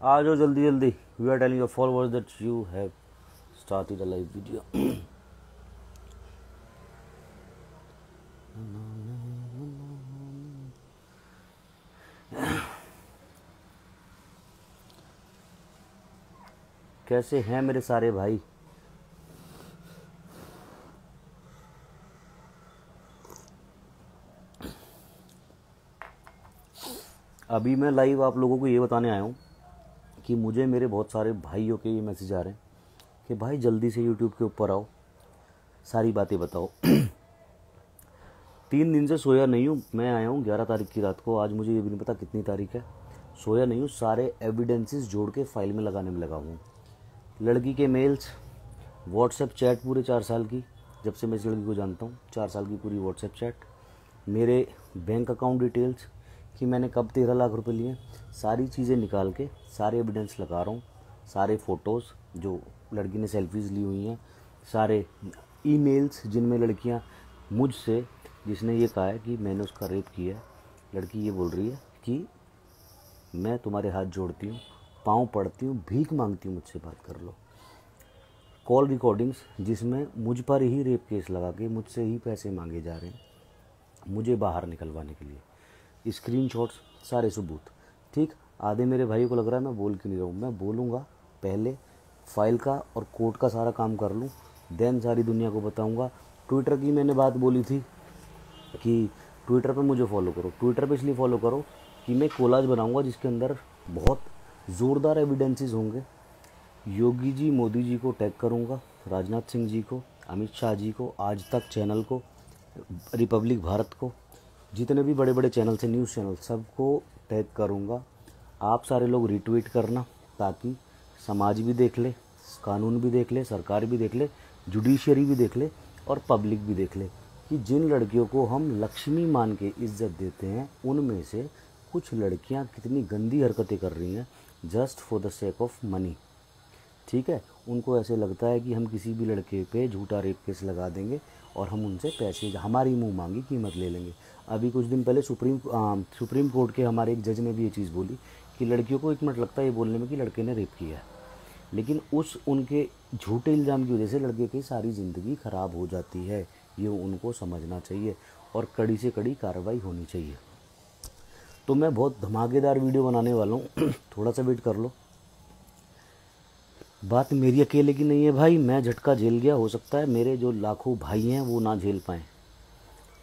आ जाओ जल्दी जल्दी. We are telling your followers that you have started a live video. कैसे हैं मेरे सारे भाई? अभी मैं लाइव आप लोगों को ये बताने आया हूँ कि मुझे मेरे बहुत सारे भाइयों के ये मैसेज आ रहे हैं कि भाई जल्दी से यूट्यूब के ऊपर आओ, सारी बातें बताओ. 3 दिन से सोया नहीं हूँ. मैं आया हूँ 11 तारीख की रात को. आज मुझे ये भी नहीं पता कितनी तारीख है. सोया नहीं हूँ. सारे एविडेंसेस जोड़ के फाइल में लगाने में लगा हूँ. लड़की के मेल्स, व्हाट्सएप चैट पूरे 4 साल की, जब से मैं इस लड़की को जानता हूँ 4 साल की पूरी व्हाट्सएप चैट, मेरे बैंक अकाउंट डिटेल्स कि मैंने कब 13 लाख रुपए लिए, सारी चीज़ें निकाल के सारे एविडेंस लगा रहा हूँ. सारे फ़ोटोज़ जो लड़की ने सेल्फीज़ ली हुई हैं, सारे ईमेल्स जिनमें लड़कियाँ मुझसे, जिसने ये कहा है कि मैंने उसका रेप किया है, लड़की ये बोल रही है कि मैं तुम्हारे हाथ जोड़ती हूँ, पाँव पड़ती हूँ, भीख मांगती हूँ, मुझसे बात कर लो. कॉल रिकॉर्डिंग्स जिसमें मुझ पर ही रेप केस लगा के मुझसे ही पैसे मांगे जा रहे हैं मुझे बाहर निकलवाने के लिए. स्क्रीनशॉट्स, सारे सबूत. ठीक. आधे मेरे भाइयों को लग रहा है मैं बोल क्यों नहीं रहा हूँ. मैं बोलूँगा. पहले फाइल का और कोर्ट का सारा काम कर लूँ, देन सारी दुनिया को बताऊँगा. ट्विटर की मैंने बात बोली थी कि ट्विटर पे मुझे फॉलो करो. ट्विटर पे इसलिए फॉलो करो कि मैं कोलाज बनाऊँगा जिसके अंदर बहुत ज़ोरदार एविडेंसेस होंगे. योगी जी, मोदी जी को टैग करूँगा, राजनाथ सिंह जी को, अमित शाह जी को, आज तक चैनल को, रिपब्लिक भारत को, जितने भी बड़े बड़े चैनल से, न्यूज़ चैनल, सबको टैग करूँगा. आप सारे लोग रिट्वीट करना ताकि समाज भी देख ले, कानून भी देख ले, सरकार भी देख ले, जुडिशरी भी देख ले और पब्लिक भी देख ले कि जिन लड़कियों को हम लक्ष्मी मान के इज्जत देते हैं उनमें से कुछ लड़कियां कितनी गंदी हरकतें कर रही हैं just for the sake of money. ठीक है. उनको ऐसे लगता है कि हम किसी भी लड़के पे झूठा रेप केस लगा देंगे और हम उनसे पैसे, हमारी मुंह मांगी कीमत ले लेंगे. अभी कुछ दिन पहले सुप्रीम कोर्ट के हमारे एक जज ने भी ये चीज़ बोली कि लड़कियों को 1 मिनट लगता है ये बोलने में कि लड़के ने रेप किया है, लेकिन उनके झूठे इल्ज़ाम की वजह से लड़के की सारी ज़िंदगी ख़राब हो जाती है. ये उनको समझना चाहिए और कड़ी से कड़ी कार्रवाई होनी चाहिए. तो मैं बहुत धमाकेदार वीडियो बनाने वाला हूँ. थोड़ा सा वेट कर लो. बात मेरी अकेले की नहीं है भाई. मैं झटका झेल गया. हो सकता है मेरे जो लाखों भाई हैं वो ना झेल पाएँ.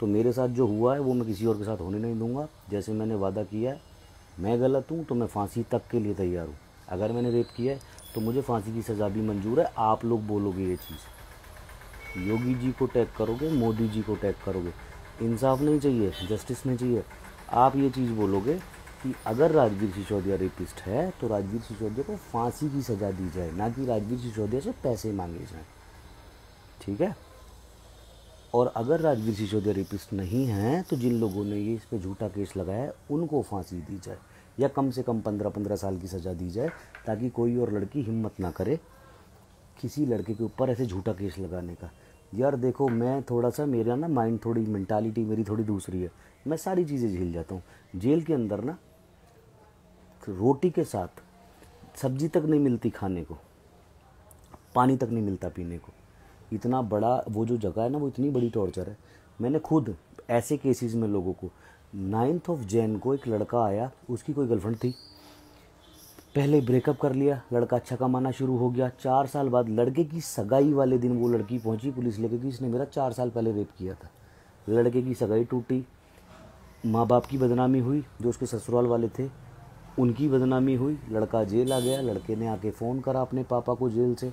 तो मेरे साथ जो हुआ है वो मैं किसी और के साथ होने नहीं दूंगा. जैसे मैंने वादा किया है, मैं गलत हूँ तो मैं फांसी तक के लिए तैयार हूँ. अगर मैंने रेप किया है तो मुझे फांसी की सज़ा भी मंजूर है. आप लोग बोलोगे ये चीज़, योगी जी को टैग करोगे, मोदी जी को टैग करोगे. इंसाफ नहीं चाहिए, जस्टिस नहीं चाहिए. आप ये चीज़ बोलोगे कि अगर राजवीर सिसोदिया रेपिस्ट है तो राजवीर सिसोदिया को फांसी की सज़ा दी जाए, ना कि राजवीर सिसोदिया से पैसे मांगे जाएं. ठीक है. और अगर राजवीर सिसोदिया रेपिस्ट नहीं है तो जिन लोगों ने ये इस पर झूठा केस लगाया है उनको फांसी दी जाए या कम से कम 15-15 साल की सज़ा दी जाए ताकि कोई और लड़की हिम्मत ना करे किसी लड़के के ऊपर ऐसे झूठा केस लगाने का. यार देखो, मैं थोड़ा सा, मेरा ना माइंड, थोड़ी मेंटालिटी मेरी थोड़ी दूसरी है. मैं सारी चीज़ें झेल जाता हूँ. जेल के अंदर ना रोटी के साथ सब्जी तक नहीं मिलती खाने को, पानी तक नहीं मिलता पीने को. इतना बड़ा वो जो जगह है ना, वो इतनी बड़ी टॉर्चर है. मैंने खुद ऐसे केसेस में लोगों को, 9 जनवरी को एक लड़का आया, उसकी कोई गर्लफ्रेंड थी, पहले ब्रेकअप कर लिया, लड़का अच्छा कमाना शुरू हो गया. 4 साल बाद लड़के की सगाई वाले दिन वो लड़की पहुंची पुलिस लेके कि इसने मेरा 4 साल पहले रेप किया था. लड़के की सगाई टूटी, माँ बाप की बदनामी हुई, जो उसके ससुराल वाले थे उनकी बदनामी हुई. लड़का जेल आ गया. लड़के ने आके फ़ोन करा अपने पापा को जेल से,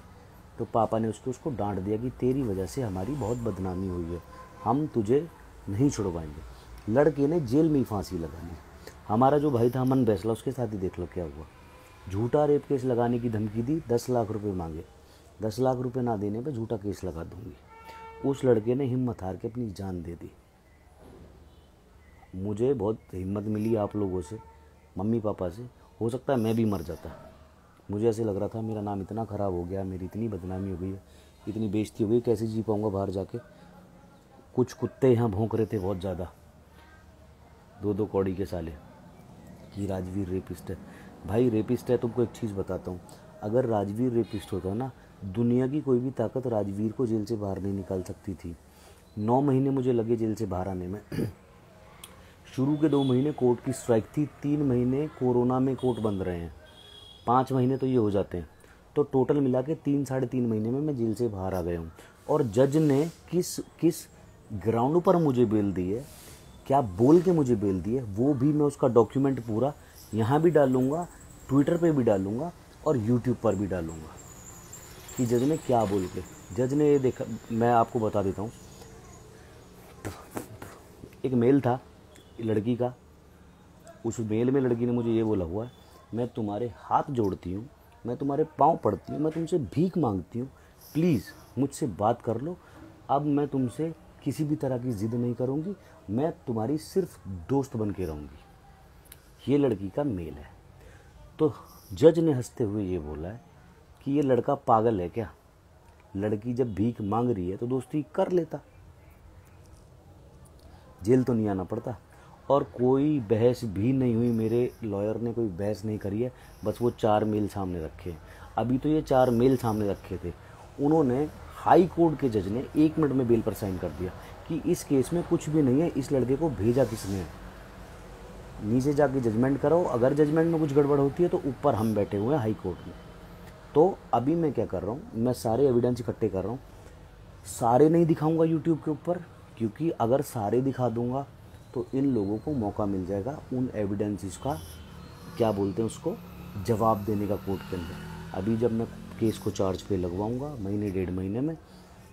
तो पापा ने उसको डांट दिया कि तेरी वजह से हमारी बहुत बदनामी हुई है, हम तुझे नहीं छुड़वाएंगे. लड़के ने जेल में ही फांसी लगा ली. हमारा जो भाई था अमन बैसला, उसके साथ ही देख लो क्या हुआ. झूठा रेप केस लगाने की धमकी दी, 10 लाख रुपए मांगे. 10 लाख रुपए ना देने पे झूठा केस लगा दूंगी. उस लड़के ने हिम्मत हार के अपनी जान दे दी. मुझे बहुत हिम्मत मिली आप लोगों से, मम्मी पापा से. हो सकता है मैं भी मर जाता. मुझे ऐसे लग रहा था मेरा नाम इतना ख़राब हो गया, मेरी इतनी बदनामी हो गई है, इतनी बेइज्जती हो गई, कैसे जी पाऊँगा बाहर जाके. कुछ कुत्ते यहाँ भौंक रहे थे बहुत ज़्यादा, 2-2 कौड़ी के साले, कि राजवीर रेपिस्ट है. भाई रेपिस्ट है, तुमको एक चीज़ बताता हूँ, अगर राजवीर रेपिस्ट होता ना, दुनिया की कोई भी ताकत राजवीर को जेल से बाहर नहीं निकाल सकती थी। 9 महीने मुझे लगे जेल से बाहर आने में। शुरू के 2 महीने कोर्ट की स्ट्राइक थी, 3 महीने कोरोना में कोर्ट बंद रहे हैं, 5 महीने तो ये हो जाते हैं, तो टोटल मिला के 3-3.5 महीने में मैं जेल से बाहर आ गया हूँ। और जज ने किस किस ग्राउंड पर मुझे बेल दी है, क्या बोल के मुझे बेल दी है, वो भी मैं उसका डॉक्यूमेंट पूरा यहाँ भी डालूंगा, ट्विटर पे भी डालूंगा और यूट्यूब पर भी डालूंगा कि जज ने क्या बोल के। जज ने ये देखा, मैं आपको बता देता हूँ, एक मेल था लड़की का, उस मेल में लड़की ने मुझे ये बोला हुआ है, मैं तुम्हारे हाथ जोड़ती हूँ, मैं तुम्हारे पाँव पड़ती हूँ, मैं तुमसे भीख मांगती हूँ, प्लीज़ मुझसे बात कर लो, अब मैं तुमसे किसी भी तरह की ज़िद नहीं करूँगी, मैं तुम्हारी सिर्फ दोस्त बन के रहूँगी। ये लड़की का मेल है। तो जज ने हंसते हुए ये बोला है कि ये लड़का पागल है क्या, लड़की जब भीख मांग रही है तो दोस्ती कर लेता, जेल तो नहीं आना पड़ता। और कोई बहस भी नहीं हुई, मेरे लॉयर ने कोई बहस नहीं करी है, बस वो 4 मेल सामने रखे। अभी तो ये 4 मेल सामने रखे थे, उन्होंने हाई कोर्ट के जज ने 1 मिनट में बेल पर साइन कर दिया कि इस केस में कुछ भी नहीं है, इस लड़के को भेजा किसने है, नीचे जाके जजमेंट करो, अगर जजमेंट में कुछ गड़बड़ होती है तो ऊपर हम बैठे हुए हैं हाई कोर्ट में। तो अभी मैं क्या कर रहा हूँ, मैं सारे एविडेंस इकट्ठे कर रहा हूँ, सारे नहीं दिखाऊंगा यूट्यूब के ऊपर, क्योंकि अगर सारे दिखा दूंगा तो इन लोगों को मौका मिल जाएगा उन एविडेंसेस का, क्या बोलते हैं उसको, जवाब देने का कोर्ट के अंदर। अभी जब मैं केस को चार्ज पे लगवाऊंगा, महीने 1.5 महीने में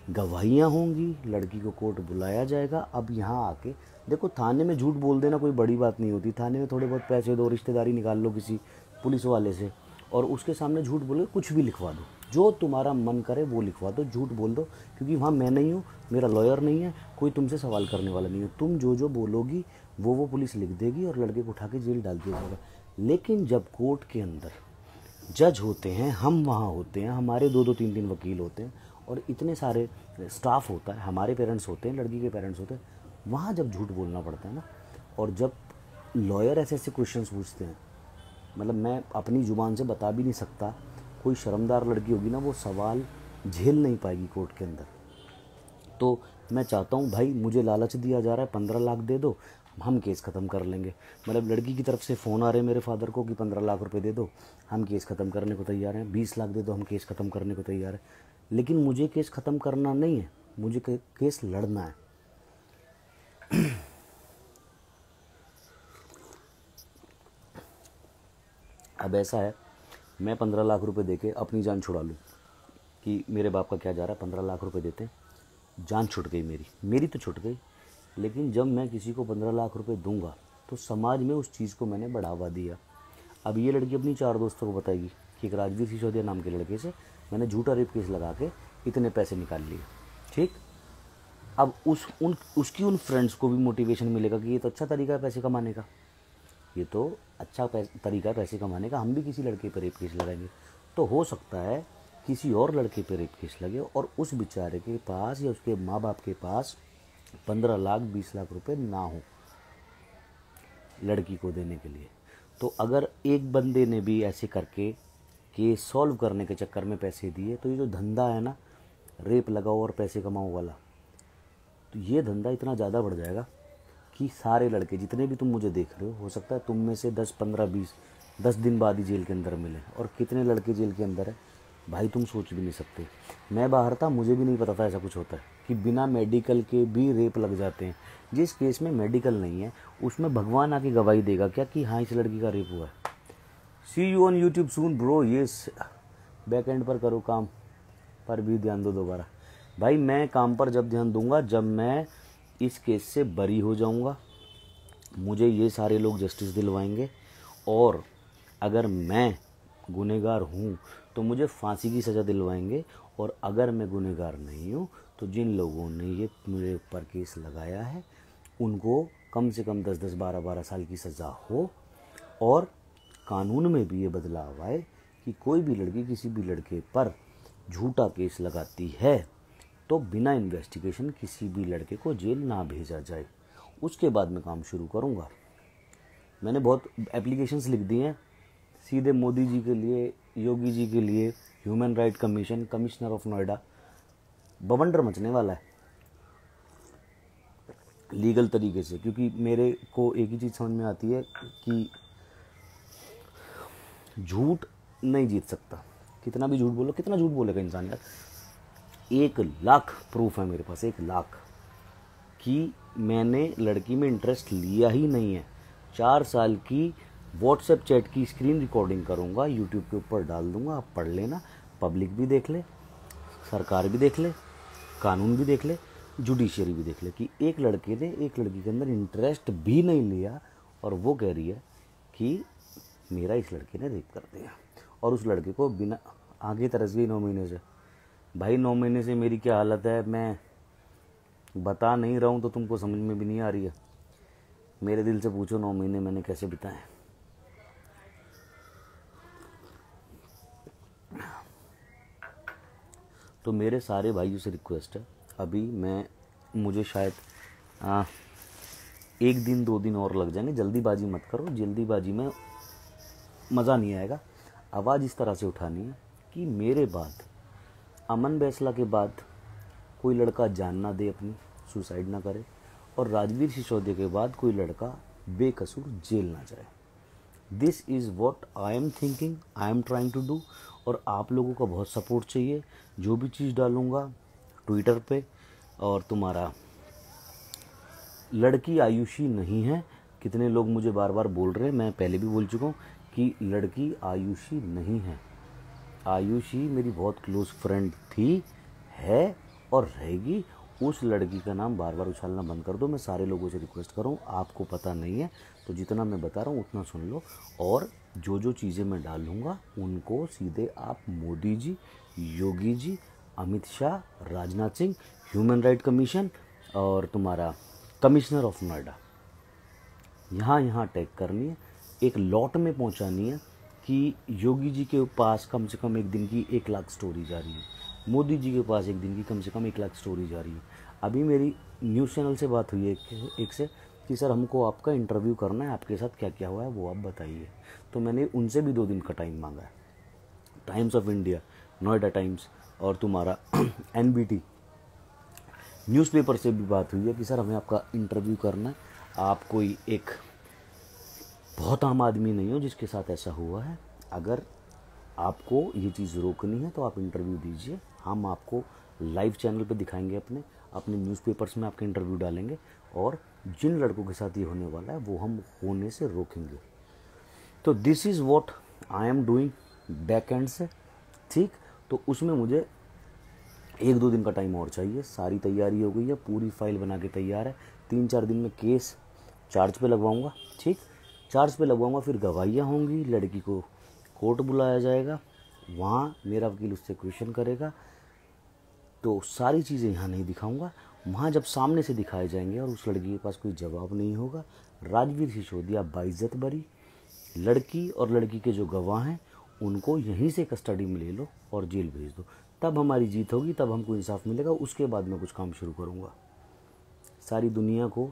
गवाहियाँ होंगी, लड़की को कोर्ट बुलाया जाएगा। अब यहाँ आके देखो, थाने में झूठ बोल देना कोई बड़ी बात नहीं होती, थाने में थोड़े बहुत पैसे दो, रिश्तेदारी निकाल लो किसी पुलिस वाले से, और उसके सामने झूठ बोलो, कुछ भी लिखवा दो, जो तुम्हारा मन करे वो लिखवा दो, झूठ बोल दो, क्योंकि वहाँ मैं नहीं हूँ, मेरा लॉयर नहीं है, कोई तुमसे सवाल करने वाला नहीं है, तुम जो जो बोलोगी वो पुलिस लिख देगी और लड़के को उठा के जेल डाल दिया जाएगा। लेकिन जब कोर्ट के अंदर जज होते हैं, हम वहाँ होते हैं, हमारे 2-2 3-3 वकील होते हैं और इतने सारे स्टाफ होता है, हमारे पेरेंट्स होते हैं, लड़की के पेरेंट्स होते हैं, वहाँ जब झूठ बोलना पड़ता है ना, और जब लॉयर ऐसे ऐसे क्वेश्चन पूछते हैं, मतलब मैं अपनी ज़ुबान से बता भी नहीं सकता, कोई शर्मदार लड़की होगी ना, वो सवाल झेल नहीं पाएगी कोर्ट के अंदर। तो मैं चाहता हूँ भाई, मुझे लालच दिया जा रहा है 15 लाख दे दो, हम केस ख़त्म कर लेंगे, मतलब लड़की की तरफ से फ़ोन आ रहे हैं मेरे फादर को कि 15 लाख रुपए दे दो, हम केस ख़त्म करने को तैयार हैं, 20 लाख दे दो, हम केस ख़त्म करने को तैयार हैं। लेकिन मुझे केस ख़त्म करना नहीं है, मुझे केस लड़ना है। अब ऐसा है, मैं 15 लाख रुपए देके अपनी जान छुड़ा लूँ कि मेरे बाप का क्या जा रहा है, 15 लाख रुपए देते हैं, जान छूट गई, मेरी तो छूट गई। लेकिन जब मैं किसी को 15 लाख रुपए दूंगा तो समाज में उस चीज़ को मैंने बढ़ावा दिया। अब ये लड़की अपनी 4 दोस्तों को बताएगी कि एक राजवीर सिसोदिया नाम के लड़के से मैंने झूठा रेप केस लगा के इतने पैसे निकाल लिए, ठीक। अब उसकी उन फ्रेंड्स को भी मोटिवेशन मिलेगा कि ये तो अच्छा तरीका है पैसे कमाने का, ये तो अच्छा तरीका है पैसे कमाने का, हम भी किसी लड़के पर रेप केस लगाएंगे। तो हो सकता है किसी और लड़के पर रेप केस लगे और उस बेचारे के पास या उसके माँ बाप के पास 15 लाख 20 लाख रुपए ना हो लड़की को देने के लिए। तो अगर एक बंदे ने भी ऐसे करके केस सॉल्व करने के चक्कर में पैसे दिए, तो ये जो धंधा है ना, रेप लगाओ और पैसे कमाओ वाला, तो ये धंधा इतना ज़्यादा बढ़ जाएगा कि सारे लड़के जितने भी तुम मुझे देख रहे हो सकता है तुम में से 10 15 20 10 दिन बाद ही जेल के अंदर मिले। और कितने लड़के जेल के अंदर है भाई, तुम सोच भी नहीं सकते। मैं बाहर था, मुझे भी नहीं पता था ऐसा कुछ होता है कि बिना मेडिकल के भी रेप लग जाते हैं। जिस केस में मेडिकल नहीं है उसमें भगवान आके गवाही देगा क्या कि हाँ इस लड़की का रेप हुआ है। See you on YouTube soon bro, ये बैक एंड पर करो काम पर भी ध्यान दो दोबारा। भाई मैं काम पर जब ध्यान दूंगा जब मैं इस केस से बरी हो जाऊंगा, मुझे ये सारे लोग जस्टिस दिलवाएंगे, और अगर मैं गुनहगार हूँ तो मुझे फांसी की सज़ा दिलवाएंगे, और अगर मैं गुनहगार नहीं हूँ तो जिन लोगों ने ये मेरे ऊपर केस लगाया है उनको कम से कम 10-10 12-12 साल की सज़ा हो, और कानून में भी ये बदलाव आए कि कोई भी लड़की किसी भी लड़के पर झूठा केस लगाती है तो बिना इन्वेस्टिगेशन किसी भी लड़के को जेल ना भेजा जाए। उसके बाद मैं काम शुरू करूँगा। मैंने बहुत एप्लीकेशंस लिख दी हैं सीधे मोदी जी के लिए, योगी जी के लिए human right commission, commissioner of Noida, बवंडर मचने वाला है लीगल तरीके से। क्योंकि मेरे को एक ही चीज़ समझ में आती है कि झूठ नहीं जीत सकता। कितना भी झूठ बोलो, कितना झूठ बोलेगा इंसान यार। 1,00,000 प्रूफ है मेरे पास, 1,00,000 कि मैंने लड़की में इंटरेस्ट लिया ही नहीं है। 4 साल की व्हाट्सएप चैट की स्क्रीन रिकॉर्डिंग करूँगा, यूट्यूब के ऊपर डाल दूँगा, आप पढ़ लेना, पब्लिक भी देख ले, सरकार भी देख ले, कानून भी देख ले, जुडिशियरी भी देख ले कि एक लड़के ने एक लड़की के अंदर इंटरेस्ट भी नहीं लिया और वो कह रही है कि मेरा इस लड़के ने रेप कर दिया। और उस लड़के को बिना आगे तरस गई 9 महीने से। भाई 9 महीने से मेरी क्या हालत है मैं बता नहीं रहा हूँ तो तुमको समझ में भी नहीं आ रही है। मेरे दिल से पूछो 9 महीने मैंने कैसे बिताए। तो मेरे सारे भाइयों से रिक्वेस्ट है, अभी मुझे शायद 1 दिन 2 दिन और लग जाएंगे। जल्दीबाजी मत करो, जल्दीबाजी में मज़ा नहीं आएगा। आवाज़ इस तरह से उठानी है कि मेरे बाद, अमन बैसला के बाद कोई लड़का जान ना दे अपनी, सुसाइड ना करे, और राजवीर सिसोदिया के बाद कोई लड़का बेकसूर जेल ना जाए। This is what I am thinking, I am trying to do. और आप लोगों का बहुत सपोर्ट चाहिए। जो भी चीज़ डालूँगा ट्विटर पे, और तुम्हारा लड़की आयुषी नहीं है, कितने लोग मुझे बार बार बोल रहे हैं, मैं पहले भी बोल चुका हूँ कि लड़की आयुषी नहीं है। आयुषी मेरी बहुत क्लोज फ्रेंड थी, है और रहेगी। उस लड़की का नाम बार बार उछालना बंद कर दो। मैं सारे लोगों से रिक्वेस्ट कर रहा हूँ, आपको पता नहीं है तो जितना मैं बता रहा हूँ उतना सुन लो। और जो जो चीज़ें मैं डालूँगा उनको सीधे आप Modi ji, Yogi ji, Amit Shah, Rajnath Singh, human right commission और तुम्हारा कमिश्नर ऑफ नोएडा, यहाँ टैग करनी है, एक लॉट में पहुँचानी है कि योगी जी के पास कम से कम एक दिन की 1,00,000 स्टोरी जा रही है, मोदी जी के पास एक दिन की कम से कम 1,00,000 स्टोरी जा रही है। अभी मेरी न्यूज़ चैनल से बात हुई है एक से कि सर हमको आपका इंटरव्यू करना है, आपके साथ क्या क्या हुआ है वो आप बताइए। तो मैंने उनसे भी 2 दिन का टाइम मांगा है। Times of India, Noida times और तुम्हारा NBT न्यूज़पेपर से भी बात हुई है कि सर हमें आपका इंटरव्यू करना है। आप कोई एक बहुत आम आदमी नहीं हो जिसके साथ ऐसा हुआ है। अगर आपको ये चीज़ रोकनी है तो आप इंटरव्यू दीजिए, हम आपको लाइव चैनल पे दिखाएंगे, अपने न्यूज़पेपर्स में आपके इंटरव्यू डालेंगे और जिन लड़कों के साथ ये होने वाला है वो हम होने से रोकेंगे। तो this is what I am doing back and से, ठीक। तो उसमें मुझे 1-2 दिन का टाइम और चाहिए। सारी तैयारी हो गई है, पूरी फाइल बना के तैयार है। 3-4 दिन में केस चार्ज पे लगवाऊंगा, ठीक। चार्ज पे लगवाऊंगा, फिर गवाहियाँ होंगी, लड़की को कोर्ट बुलाया जाएगा, वहाँ मेरा वकील उससे क्वेश्चन करेगा। तो सारी चीज़ें यहाँ नहीं दिखाऊंगा, वहाँ जब सामने से दिखाए जाएंगे और उस लड़की के पास कोई जवाब नहीं होगा, राजवीर सिसोदिया बाइज्जत बरी, लड़की और लड़की के जो गवाह हैं उनको यहीं से कस्टडी में ले लो और जेल भेज दो। तब हमारी जीत होगी, तब हमको इंसाफ मिलेगा। उसके बाद मैं कुछ काम शुरू करूँगा। सारी दुनिया को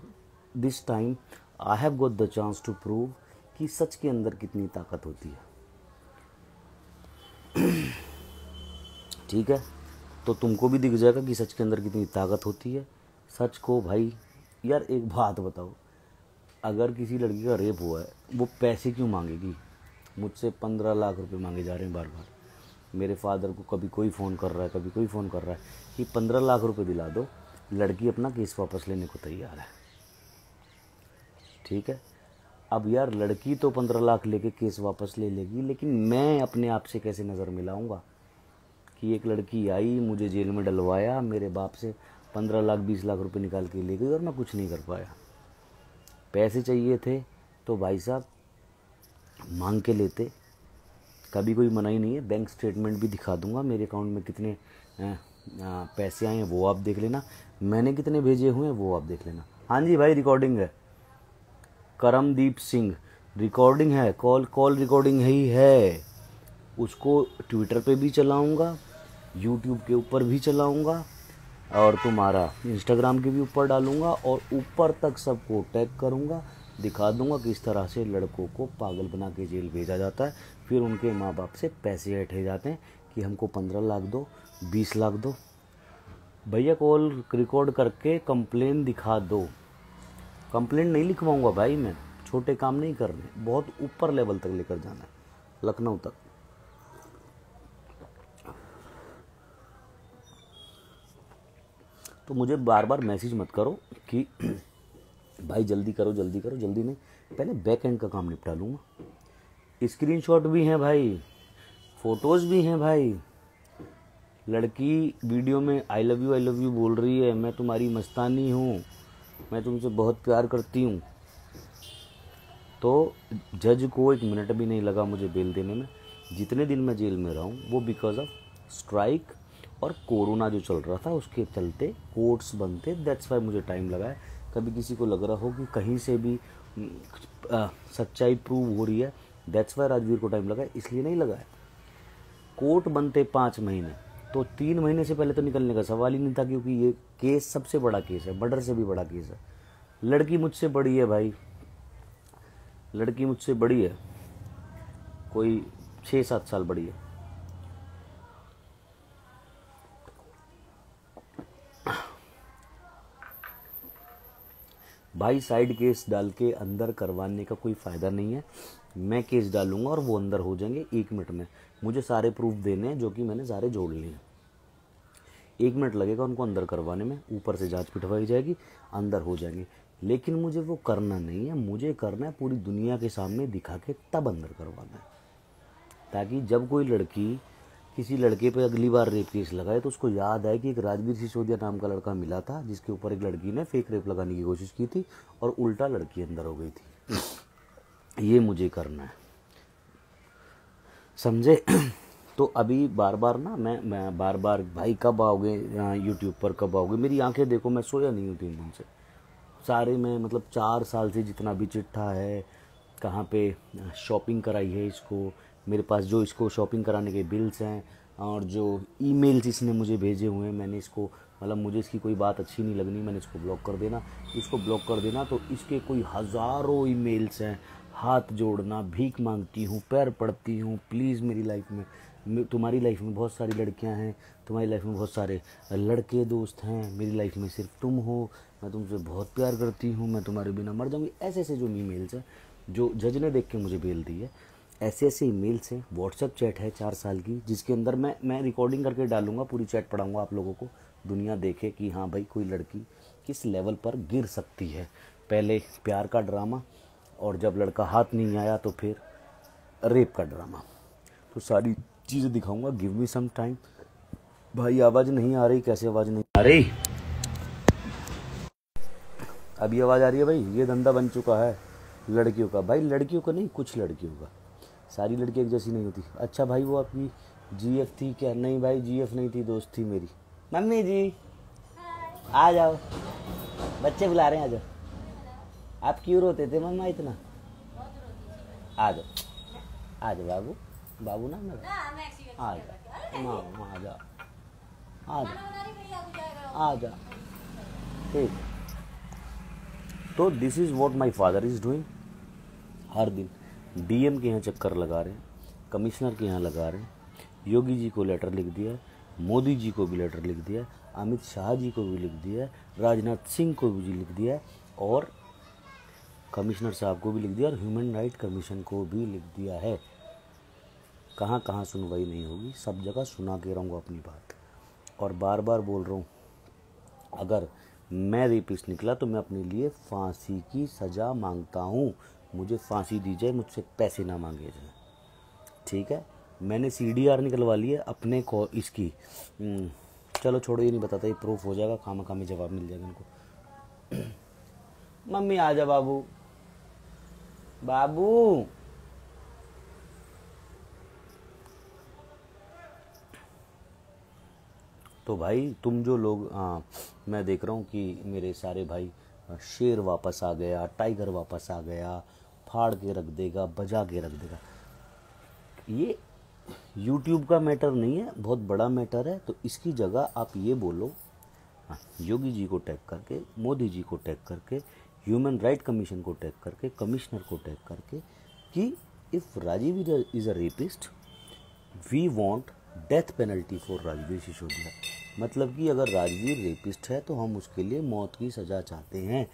this time I have got the chance to prove कि सच के अंदर कितनी ताकत होती है, ठीक है। तो तुमको भी दिख जाएगा कि सच के अंदर कितनी ताकत होती है। सच को भाई यार, एक बात बताओ, अगर किसी लड़की का रेप हुआ है वो पैसे क्यों मांगेगी? मुझसे 15 लाख रुपए मांगे जा रहे हैं बार बार। मेरे फादर को कभी कोई फ़ोन कर रहा है, कभी कोई फ़ोन कर रहा है कि 15 लाख रुपए दिला दो, लड़की अपना केस वापस लेने को तैयार है, ठीक है। अब यार लड़की तो 15 लाख लेके केस वापस ले लेगी, लेकिन मैं अपने आप से कैसे नज़र मिलाऊंगा कि एक लड़की आई, मुझे जेल में डलवाया, मेरे बाप से 15 लाख 20 लाख रुपए निकाल के ले गई और मैं कुछ नहीं कर पाया। पैसे चाहिए थे तो भाई साहब मांग के लेते, कभी कोई मनाही नहीं है। बैंक स्टेटमेंट भी दिखा दूंगा, मेरे अकाउंट में कितने पैसे आए हैं वो आप देख लेना, मैंने कितने भेजे हुए हैं वो आप देख लेना। हाँ जी भाई, रिकॉर्डिंग है, करमदीप सिंह रिकॉर्डिंग है, कॉल रिकॉर्डिंग ही है। उसको ट्विटर पे भी चलाऊंगा, यूट्यूब के ऊपर भी चलाऊंगा और तुम्हारा इंस्टाग्राम के भी ऊपर डालूंगा और ऊपर तक सबको टैग करूंगा। दिखा दूंगा किस तरह से लड़कों को पागल बना के जेल भेजा जाता है, फिर उनके माँ बाप से पैसे हटे जाते हैं कि हमको 15 लाख दो, 20 लाख दो। भैया कॉल रिकॉर्ड करके कंप्लेन दिखा दो। कंप्लेंट नहीं लिखवाऊंगा भाई, मैं छोटे काम नहीं करने, बहुत ऊपर लेवल तक लेकर जाना है, लखनऊ तक। तो मुझे बार बार मैसेज मत करो कि भाई जल्दी करो जल्दी करो, जल्दी नहीं, पहले बैक एंड का काम निपटा लूँगा। स्क्रीनशॉट भी हैं भाई, फोटोज़ भी हैं भाई। लड़की वीडियो में आई लव यू बोल रही है, मैं तुम्हारी मस्तानी हूँ, मैं तुमसे बहुत प्यार करती हूँ। तो जज को 1 मिनट भी नहीं लगा मुझे बेल देने में। जितने दिन मैं जेल में रहा हूँ वो बिकॉज ऑफ स्ट्राइक और कोरोना जो चल रहा था उसके चलते कोर्ट्स बंद थे, दैट्स वाई मुझे टाइम लगा है। कभी किसी को लग रहा हो कि कहीं से भी सच्चाई प्रूव हो रही है, दैट्स वाई राजवीर को टाइम लगा है, इसलिए नहीं लगा है। कोर्ट बनते 5 महीने, तो 3 महीने से पहले तो निकलने का सवाल ही नहीं था, क्योंकि ये केस सबसे बड़ा केस है, मर्डर से भी बड़ा केस है। लड़की मुझसे बड़ी है भाई, लड़की मुझसे बड़ी है, कोई 6-7 साल बड़ी है। भाई साइड केस डाल के अंदर करवाने का कोई फ़ायदा नहीं है। मैं केस डालूंगा और वो अंदर हो जाएंगे 1 मिनट में। मुझे सारे प्रूफ देने हैं जो कि मैंने सारे जोड़ लिए हैं। 1 मिनट लगेगा उनको अंदर करवाने में, ऊपर से जांच पिटवाई जाएगी, अंदर हो जाएंगे। लेकिन मुझे वो करना नहीं है, मुझे करना है पूरी दुनिया के सामने दिखा के तब अंदर करवाना है, ताकि जब कोई लड़की किसी लड़के पे अगली बार रेप केस लगाए तो उसको याद आए कि एक राजवीर सिसोदिया नाम का लड़का मिला था जिसके ऊपर एक लड़की ने फेक रेप लगाने की कोशिश की थी और उल्टा लड़की अंदर हो गई थी। ये मुझे करना है, समझे? तो अभी बार बार ना मैं बार बार भाई कब आओगे यूट्यूब पर, कब आओगे? मेरी आंखें देखो, मैं सोया नहीं हूँ 3 दिन से। सारे में मतलब 4 साल से जितना भी चिट्ठा है, कहाँ पे शॉपिंग कराई है इसको, मेरे पास जो इसको शॉपिंग कराने के बिल्स हैं और जो ईमेल्स इसने मुझे भेजे हुए हैं, मैंने इसको मतलब मुझे इसकी कोई बात अच्छी नहीं लगनी, मैंने इसको ब्लॉक कर देना, इसको ब्लॉक कर देना। तो इसके कोई हज़ारों ईमेल्स हैं, हाथ जोड़ना, भीख मांगती हूँ, पैर पड़ती हूँ, प्लीज़ मेरी लाइफ में, तुम्हारी लाइफ में बहुत सारी लड़कियां हैं, तुम्हारी लाइफ में बहुत सारे लड़के दोस्त हैं, मेरी लाइफ में सिर्फ तुम हो, मैं तुमसे बहुत प्यार करती हूँ, मैं तुम्हारे बिना मर जाऊँगी। ऐसे ऐसे जो ईमेल्स हैं जो जज ने देख के मुझे बेल दी है, ऐसे ऐसे ईमेल्स हैं। व्हाट्सएप चैट है 4 साल की, जिसके अंदर मैं रिकॉर्डिंग करके डालूंगा, पूरी चैट पढ़ाऊंगा आप लोगों को, दुनिया देखे कि हाँ भाई कोई लड़की किस लेवल पर गिर सकती है। पहले प्यार का ड्रामा, और जब लड़का हाथ नहीं आया तो फिर रेप का ड्रामा। तो सारी चीज़ें दिखाऊंगा, गिव मी सम टाइम। भाई आवाज़ नहीं आ रही, कैसे आवाज़ नहीं आ रही? अभी आवाज़ आ रही है भाई? ये धंधा बन चुका है लड़कियों का। भाई लड़कियों का नहीं, कुछ लड़कियों का, सारी लड़कियाँ एक जैसी नहीं होती। अच्छा भाई वो आपकी जीएफ थी क्या? नहीं भाई जीएफ नहीं थी, दोस्त थी मेरी। मम्मी जी आ जाओ, बच्चे बुला रहे हैं, आ जाओ। आप क्यों रोते थे मम्मा इतना? आ जाओ आ जाओ बाबू, बाबू ना मेरा, आ जाओ माँ, आ जाओ आ जाओ आ जाओ, ठीक। तो this is what my father is doing. हर दिन डीएम के यहाँ चक्कर लगा रहे हैं, कमिश्नर के यहाँ लगा रहे हैं, योगी जी को लेटर लिख दिया है, मोदी जी को भी लेटर लिख दिया है, अमित शाह जी को भी लिख दिया है, राजनाथ सिंह को भी लिख दिया है, और कमिश्नर साहब को भी लिख दिया, और ह्यूमन राइट कमीशन को भी लिख दिया है। कहाँ कहाँ सुनवाई नहीं होगी, सब जगह सुना के रहूँगा अपनी बात। और बार बार बोल रहा हूँ, अगर मैं रेपिस्ट निकला तो मैं अपने लिए फांसी की सज़ा मांगता हूँ, मुझे फांसी दी जाए, मुझसे पैसे ना मांगे जाए, ठीक है? मैंने सीडीआर निकलवा ली है अपने को इसकी। चलो छोड़ो, ये नहीं बताता, ये प्रूफ हो जाएगा, खामा खामी जवाब मिल जाएगा इनको। मम्मी आ जा बाबू, बाबू तो भाई तुम जो लोग, मैं देख रहा हूँ कि मेरे सारे भाई, शेर वापस आ गया, टाइगर वापस आ गया, फाड़ के रख देगा, बजा के रख देगा। ये यूट्यूब का मैटर नहीं है, बहुत बड़ा मैटर है। तो इसकी जगह आप ये बोलो, योगी जी को टैग करके, मोदी जी को टैग करके, ह्यूमन राइट कमीशन को टैग करके, कमिश्नर को टैग करके कि if Rajeev is a rapist we want death penalty for Rajveer Sisodiya. मतलब कि अगर राजवीर रेपिस्ट है तो हम उसके लिए मौत की सज़ा चाहते हैं।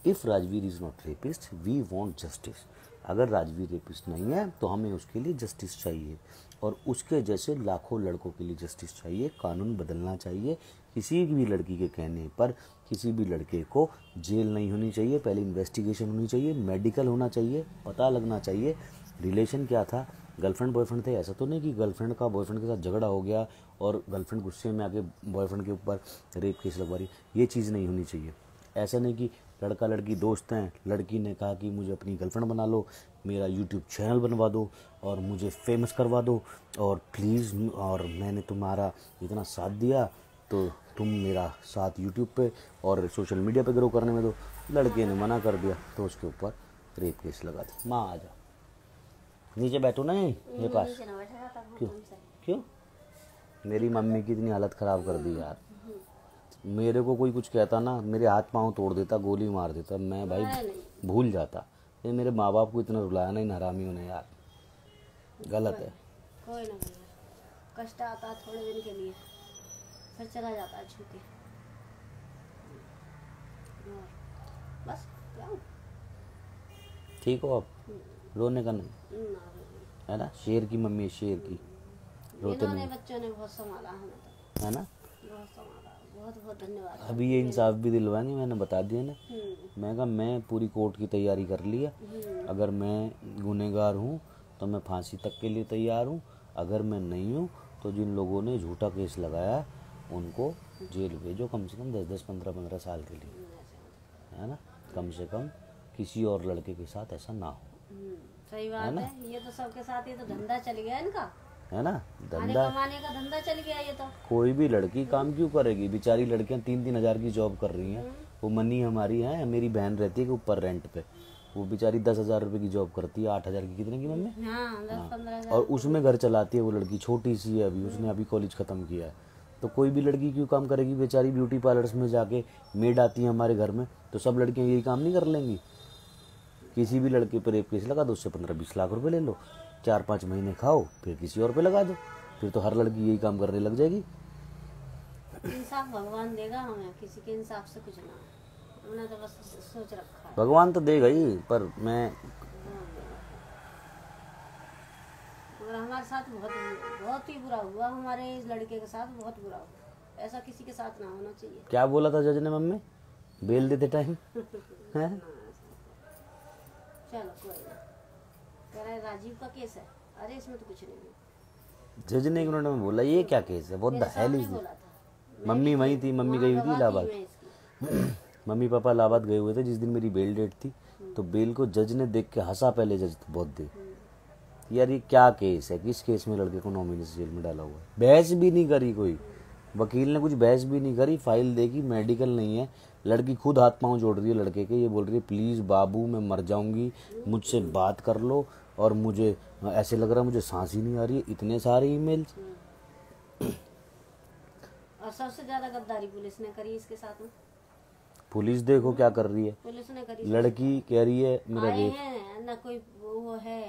If Rajveer is not rapist we want justice. अगर राजवीर रेपिस्ट नहीं है तो हमें उसके लिए जस्टिस चाहिए, और उसके जैसे लाखों लड़कों के लिए जस्टिस चाहिए। कानून बदलना चाहिए। किसी भी लड़की के कहने पर किसी भी लड़के को जेल नहीं होनी चाहिए, पहले इन्वेस्टिगेशन होनी चाहिए, मेडिकल होना चाहिए, पता लगना चाहिए रिलेशन क्या था, गर्लफ्रेंड बॉयफ्रेंड थे। ऐसा तो नहीं कि गर्लफ्रेंड का बॉयफ्रेंड के साथ झगड़ा हो गया और गर्लफ्रेंड गुस्से में आके बॉयफ्रेंड के ऊपर रेप केस लगवा रही। ये चीज़ नहीं होनी चाहिए। ऐसा नहीं कि लड़का लड़की दोस्त हैं, लड़की ने कहा कि मुझे अपनी गर्लफ्रेंड बना लो, मेरा यूट्यूब चैनल बनवा दो और मुझे फेमस करवा दो, और प्लीज़, और मैंने तुम्हारा इतना साथ दिया तो तुम मेरा साथ यूट्यूब पे और सोशल मीडिया पे ग्रो करने में दो। लड़के ने मना कर दिया तो उसके ऊपर रेप केस लगा दिया। माँ आ जा, नीचे बैठो ना ये पास। क्यों क्यों? मेरी मम्मी की इतनी हालत ख़राब कर दी यार। मेरे को कोई कुछ कहता ना, मेरे हाथ पांव तोड़ देता, गोली मार देता, मैं भाई भूल जाता। ये मेरे माँ बाप को इतना रुलाया ना इन हरामियों ने यार, गलत है। कोई ना भैया, कष्ट आता थोड़े दिन के लिए, फिर चला जाता है छूके। बस क्या ठीक हो अब? रोने का नहीं है ना? शेर की मम्मी है, शेर की, रोते नहीं। बच्चों ने बहुत संभाला हमें तो, है ना? बहुत संभाला, बहुत बहुत धन्यवाद। अभी ये इंसाफ भी दिलवाएंगे, मैंने बता दिया ना। मैं कहा मैं पूरी कोर्ट की तैयारी कर ली है। अगर मैं गुनहगार हूँ तो मैं फांसी तक के लिए तैयार हूँ, अगर मैं नहीं हूँ तो जिन लोगों ने झूठा केस लगाया उनको जेल भेजो, कम से कम 10-10, 15-15 साल के लिए, है ना? कम से कम किसी और लड़के के साथ ऐसा ना हो। सही बात है। ये तो सबके साथ, ये तो धंधा चल गया इनका, है ना? धंधा कमाने का धंधा चल गया ये तो। कोई भी लड़की काम क्यों करेगी? बेचारी लड़कियां 3-3 हज़ार की जॉब कर रही हैं। वो मनी हमारी है, मेरी बहन रहती है कि ऊपर रेंट पे, वो बेचारी 10,000 रुपये की जॉब करती है, 8,000 की, कितने की मम्मी? 10-15 और उसमें घर चलाती है। वो लड़की छोटी सी है अभी, उसने अभी कॉलेज ख़त्म किया है। तो कोई भी लड़की क्यों काम करेगी? बेचारी ब्यूटी पार्लर्स में जाके मेड आती है हमारे घर में, तो सब लड़कियाँ यही काम नहीं कर लेंगी? किसी भी लड़के पर रेप केस लगा दो, उससे 15-20 लाख रुपए ले लो, 4-5 महीने खाओ, फिर किसी और पे लगा दो, फिर तो हर लड़की यही काम करने लग जाएगी। इंसाफ भगवान देगा हमें, किसी के इंसाफ से कुछ ना, हमने तो बस सोच रखा है। भगवान तो देगा ही, पर मैं, मगर हमारे साथ बहुत ही बुरा हुआ, हमारे इस लड़के के साथ बहुत बुरा हुआ। ऐसा किसी के साथ ना होना चाहिए। क्या बोला था जज ने मम्मी? बेल देते टाइम है? चलो कोई ना, कह रहा है राजीव का केस है, अरे इसमें तो कुछ नहीं है। जज ने 1 मिनट में बोला ये क्या केस है? What the hell is this? Mummy वहीं थी, मम्मी गई हुई थी इलाहाबाद। मम्मी पापा इलाहाबाद गए हुए थे जिस दिन मेरी बेल डेट थी, तो बेल को जज ने देख के हंसा पहले जज तो बहुत देर। यार ये क्या केस है? किस केस में लड़के को 9 महीने से जेल में डाला हुआ है? बहस भी नहीं करी कोई, वकील ने कुछ बहस भी नहीं करी, फाइल देखी, मेडिकल नहीं है। लड़की खुद हाथ पांव जोड़ रही है लड़के के, ये बोल रही है प्लीज़ बाबू मैं मर जाऊंगी, मुझसे बात कर लो, और मुझे ऐसे लग रहा है मुझे सांस ही नहीं आ रही है। इतने सारे ईमेल्स। और सबसे ज्यादा गद्दारी पुलिस ने करी इसके साथ में। पुलिस देखो क्या कर रही है। पुलिस ने करी, लड़की कह रही है मेरा आए रेप, हैं ना कोई वो है,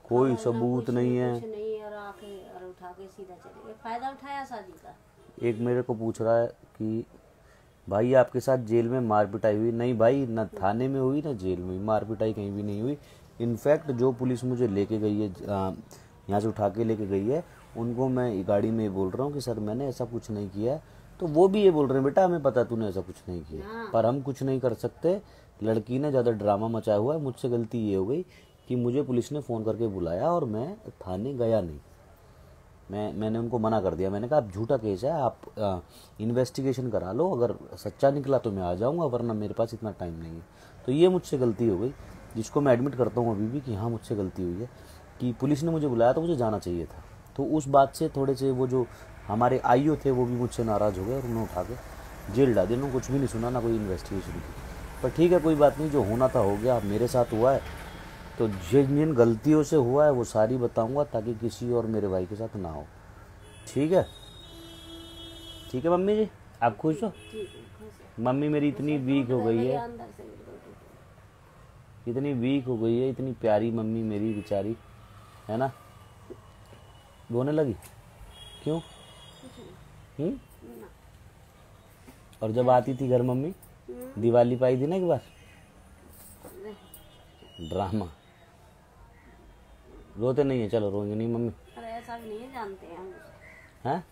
कोई सबूत नहीं है, कुछ नहीं, और आके और उठा के सीधा चले गए, फायदा उठाया शादी का। एक मेरे को पूछ रहा है कि भाई आपके साथ जेल में मार पिटाई हुई? नहीं भाई, ना थाने में हुई ना जेल में, मार पिटाई कहीं भी नहीं हुई। इनफैक्ट जो पुलिस मुझे लेके गई है, यहाँ से उठा के लेके गई है, उनको मैं गाड़ी में ये बोल रहा हूँ कि सर मैंने ऐसा कुछ नहीं किया, तो वो भी ये बोल रहे हैं बेटा हमें पता तूने ऐसा कुछ नहीं किया, पर हम कुछ नहीं कर सकते। लड़की ने ज़्यादा ड्रामा मचाया हुआ है। मुझसे गलती ये हो गई कि मुझे पुलिस ने फ़ोन करके बुलाया और मैं थाने गया नहीं। मैंने उनको मना कर दिया। मैंने कहा आप झूठा केस है, आप इन्वेस्टिगेशन करा लो, अगर सच्चा निकला तो मैं आ जाऊंगा, वरना मेरे पास इतना टाइम नहीं है। तो ये मुझसे गलती हो गई, जिसको मैं एडमिट करता हूँ अभी भी कि हाँ मुझसे गलती हुई है, कि पुलिस ने मुझे बुलाया तो मुझे जाना चाहिए था। तो उस बात से थोड़े से वो जो हमारे आईओ थे वो भी मुझसे नाराज़ हो गए और उन्होंने उठा के जेल डाल दिया। उन्होंने कुछ भी नहीं सुना, ना कोई इन्वेस्टिगेशन की। पर ठीक है, कोई बात नहीं, जो होना था हो गया। मेरे साथ हुआ है तो जिन गलतियों से हुआ है वो सारी बताऊंगा, ताकि किसी और मेरे भाई के साथ ना हो। ठीक है? ठीक है मम्मी जी, आप खुश हो? मम्मी मेरी इतनी वीक हो गई है। इतनी वीक हो गई है, इतनी प्यारी मम्मी मेरी बेचारी, है ना। रोने लगी क्यों? हम्म? ना। और जब आती थी घर मम्मी, दिवाली पाई थी ना एक बार, ड्रामा। रोते नहीं है, चलो रोएंगे नहीं मम्मी। अरे ऐसा भी नहीं है, जानते हैं हम उसे। हैं?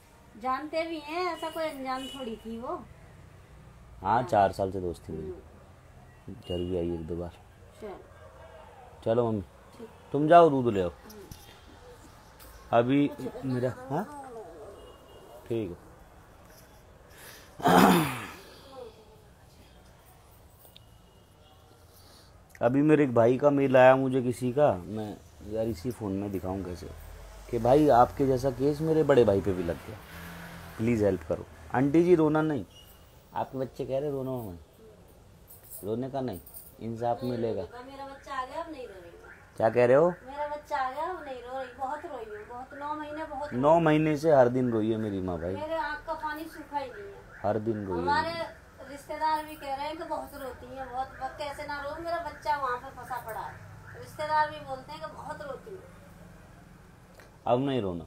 जानते भी हैं, ऐसा कोई अनजान थोड़ी थी वो। हाँ 4 साल से दोस्ती मेरी, घर भी आई 1-2 बार। चल चलो मम्मी ठीक। तुम जाओ दूध ले आओ अभी मेरा। हाँ ठीक है। अभी मेरे एक भाई का मेल आया मुझे किसी का, मैं यार इसी फ़ोन में दिखाऊं कैसे, कि भाई आपके जैसा केस मेरे बड़े भाई पे भी लग गया, प्लीज़ हेल्प करो। आंटी जी रोना नहीं, आपके बच्चे कह रहे रोना में, रोने का नहीं, इंसाफ मिलेगा। मेरा बच्चा आ गया, अब नहीं रो रही मैं। क्या कह रहे हो? मेरा बच्चा आ गया, अब नहीं रो रही, बहुत रोई हूँ, बहुत 9 महीने बहुत 9 महीने से हर दिन रोई है मेरी माँ भाई, मेरे आँख का पानी सूखा ही नहीं है। हर दिन रोई है। हमारे रिश्तेदार भी कह रहे हैं कि बहुत रोती है, बहुत कैसे ना रो, मेरा बच्चा वहाँ पे फंसा पड़ा है। रिश्तेदार भी बोलते हैं कि बहुत रोती है। अब नहीं रोना,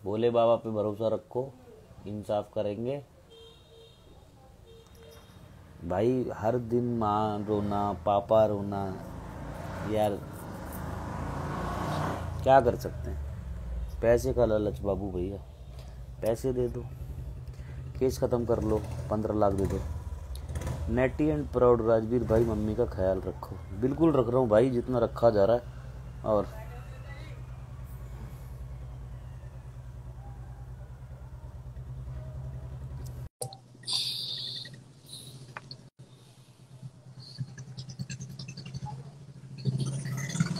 भोले बाबा पे भरोसा रखो, इंसाफ करेंगे भाई। हर दिन माँ रोना, पापा रोना, यार क्या कर सकते हैं। पैसे का लालच बाबू भैया, पैसे दे दो, केस ख़त्म कर लो, 15 लाख दे दो। नेटी एंड प्राउड राजवीर भाई, मम्मी का ख्याल रखो। बिल्कुल रख रहा हूँ भाई, जितना रखा जा रहा है। और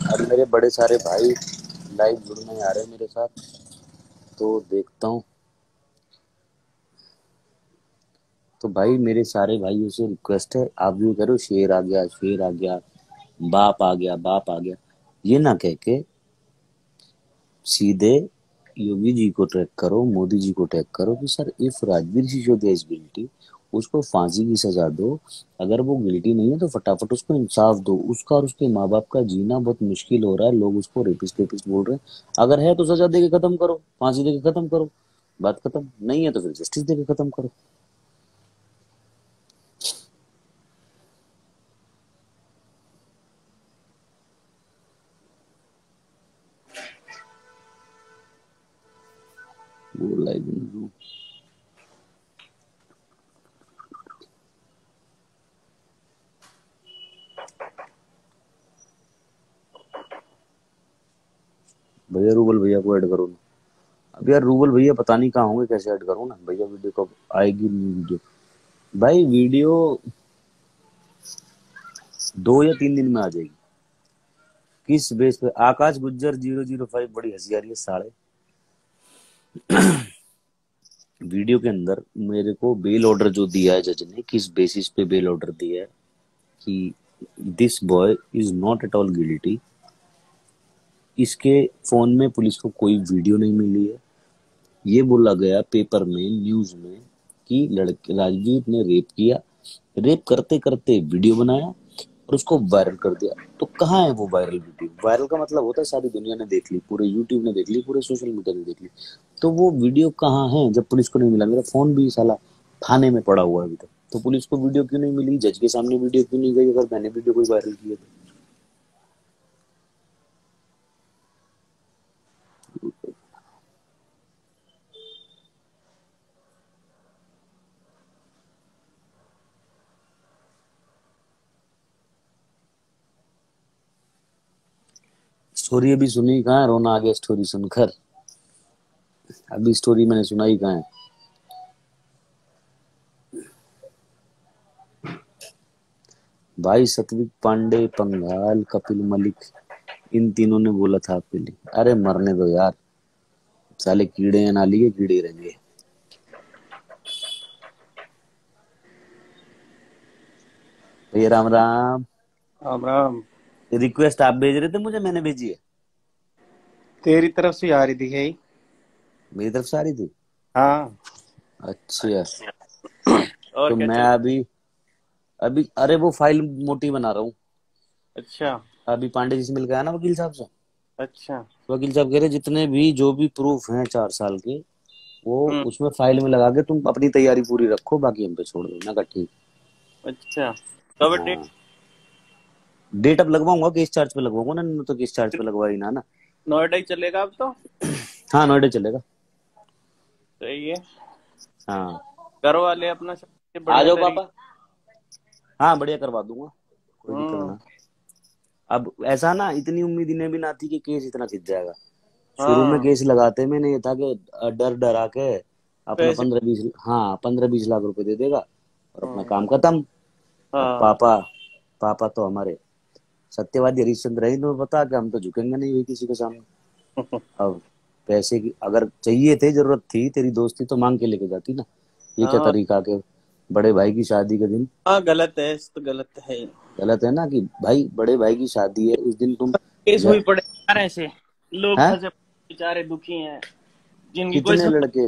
अब मेरे बड़े सारे भाई लाइव जुड़ने आ रहे हैं मेरे साथ, तो देखता हूँ। तो भाई मेरे सारे भाइयों से रिक्वेस्ट है, आप भी करो शेर आ गया, शेर आ गया, बाप आ गया, बाप आ गया, ये ना कह के सीधे योगी जी को टैग करो, मोदी जी को टैग करो कि sir if Rajveer Sisodia is guilty, उसको फांसी की सजा दो। अगर वो गिल्टी नहीं है तो फटाफट उसको इंसाफ दो। उसका और उसके माँ बाप का जीना बहुत मुश्किल हो रहा है, लोग उसको रेपिस्ट रेपिस्ट बोल रहे हैं। अगर है तो सजा दे के खत्म करो, फांसी दे के खत्म करो, बात खत्म। नहीं है तो फिर जस्टिस दे के खत्म करो। वो लाइव भैया, रूबल भैया को ऐड करो ना। अब यार रूबल भैया पता नहीं कहाँ होंगे, कैसे ऐड करूँ ना भैया। वीडियो कब आएगी वीडियो? भाई वीडियो 2 या 3 दिन में आ जाएगी। किस बेस पे? आकाश गुज्जर 005, बड़ी हंसी आ रही है साले। वीडियो के अंदर मेरे को बेल ऑर्डर जो दिया है जज ने, किस बेसिस पे बेल ऑर्डर दिया है कि this boy is not at all guilty. इसके फोन में पुलिस को कोई वीडियो नहीं मिली है। ये बोला गया पेपर में, न्यूज में, कि लड़के राजवीर ने रेप किया, रेप करते करते वीडियो बनाया और उसको वायरल कर दिया। तो कहाँ है वो वायरल वीडियो? वायरल का मतलब होता है सारी दुनिया ने देख ली, पूरे यूट्यूब ने देख ली, पूरे सोशल मीडिया ने देख ली। तो वो वीडियो कहाँ है जब पुलिस को नहीं मिला? मेरा फोन भी साला थाने में पड़ा हुआ है अभी तक। तो पुलिस को वीडियो क्यों नहीं मिली? जज के सामने वीडियो क्यों नहीं गई अगर मैंने वीडियो कोई वायरल किया तो? स्टोरी अभी सुनी कहाँ है? रोना आ गया स्टोरी सुनकर। अभी स्टोरी मैंने सुनाई कहाँ है? भाई सत्विक पांडे, पंघाल, कपिल मलिक, इन तीनों ने बोला था आपके लिए। अरे मरने दो यार, साले कीड़े हैं, नाली के कीड़े रहेंगे। भैया राम राम। राम राम। रिक्वेस्ट आप भेज रहे थे मुझे, मैंने भेजी है? तेरी तरफ से आ रही थी यही। मेरी तरफ से आ रही थी? हाँ। अच्छा। और तो क्या मैं चल। अभी अभी अरे वो फाइल मोटी बना रहा हूँ, अच्छा। अभी पांडे जी से मिल के आया ना वकील साहब से। अच्छा। वकील साहब कह रहे जितने भी जो भी प्रूफ हैं 4 साल के, वो हम्म। उसमें फाइल में लगा के तुम अपनी तैयारी पूरी रखो, बाकी हम पे छोड़ दो। मैं कहा ठीक। अच्छा, कब डेट? हाँ, डेट अब लगवाऊंगा, केस चार्ज पे लगवाऊंगा ना, तो केस चार्ज पे लगवाई ना ना। नोएडा ही चलेगा अब तो। हाँ, नोएडा चलेगा। सही है। हाँ, करवा ले अपना सबसे आ बढ़िया जाओ तरीके। पापा। हाँ, बढ़िया करवा दूंगा, कोई दिक्कत हम्म। ना। अब ऐसा ना, इतनी उम्मीद इन्हें भी ना थी कि केस इतना खिंच जाएगा। शुरू में हाँ। केस लगाते मैंने ये था कि डर डरा के अपना पैसे। 15-20, हाँ 15-20 लाख रुपए दे देगा और अपना हम्म। काम खत्म। अब हाँ। पापा पापा तो हमारे सत्यवादी हरिश्चंद्र है, तो बता के हम तो झुकेंगे नहीं हुई किसी के सामने। अब पैसे की अगर चाहिए थे, जरूरत थी, तेरी दोस्ती तो मांग के लेके जाती ना। ये क्या हाँ। तरीका के बड़े भाई की शादी के दिन। हाँ, गलत है, इस तो गलत है। गलत है ना कि भाई बड़े भाई की शादी है उस दिन तुम केस जा, हुई पड़े यार ऐसे। लोग हैं? फंसे बेचारे दुखी हैं, जिनकी कोई कितने लड़के,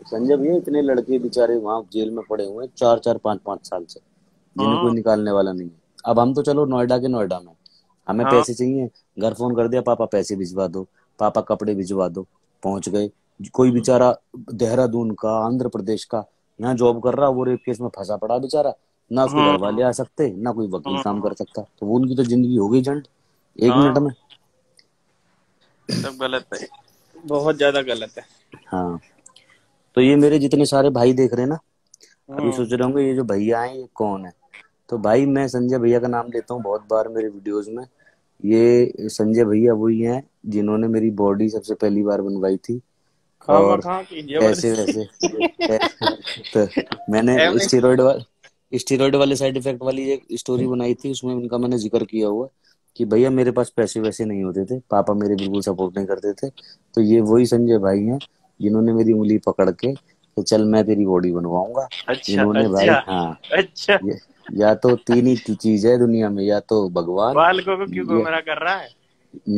संजय भैया, इतने लड़के बेचारे वहां जेल में पड़े हुए हैं 4-4 5-5 साल से, जिन्हें कोई हाँ। निकालने वाला नहीं है। अब हम तो चलो नोएडा के नोएडा में, हमें हाँ। पैसे चाहिए, घर फोन कर दिया, पापा पैसे भिजवा दो, पापा कपड़े भिजवा दो, पहुंच गए। कोई बेचारा देहरादून का, आंध्र प्रदेश का, यहाँ जॉब कर रहा, वो रेप केस में फंसा पड़ा बेचारा, ना उसके घर हम्म। वाले आ सकते, ना कोई वकील काम हम्म। कर सकता, तो वो उनकी तो जिंदगी हो गई झंड 1 मिनट हाँ, में। सब गलत है, बहुत ज्यादा गलत है। हाँ, तो ये मेरे जितने सारे भाई देख रहे हैं ना, अभी हम्म। सोच रहे होंगे ये जो भैया हैं ये कौन है। तो भाई मैं संजय भैया का नाम लेता हूँ बहुत बार मेरे वीडियोस में। ये संजय भैया वही हैं जिन्होंने मेरी बॉडी सबसे पहली बार बनवाई थी। खामा और खा की ऐसे वैसे जबरदस्ती। तो मैंने एवं। स्टेरॉइड वाले साइड इफेक्ट वाली एक स्टोरी बनाई थी, उसमें उनका मैंने जिक्र किया हुआ कि भैया मेरे पास पैसे वैसे नहीं होते थे, पापा मेरे बिल्कुल सपोर्ट नहीं करते थे। तो ये वही संजय भाई हैं जिन्होंने मेरी उंगली पकड़ के कि चल मैं तेरी बॉडी बनवाऊंगा। अच्छा। जिन्होंने अच्छा। भाई, हाँ, अच्छा। ये, या तो तीन ही चीज है दुनिया में, या तो भगवान, बालकों को क्यों या गुमराह कर रहा है?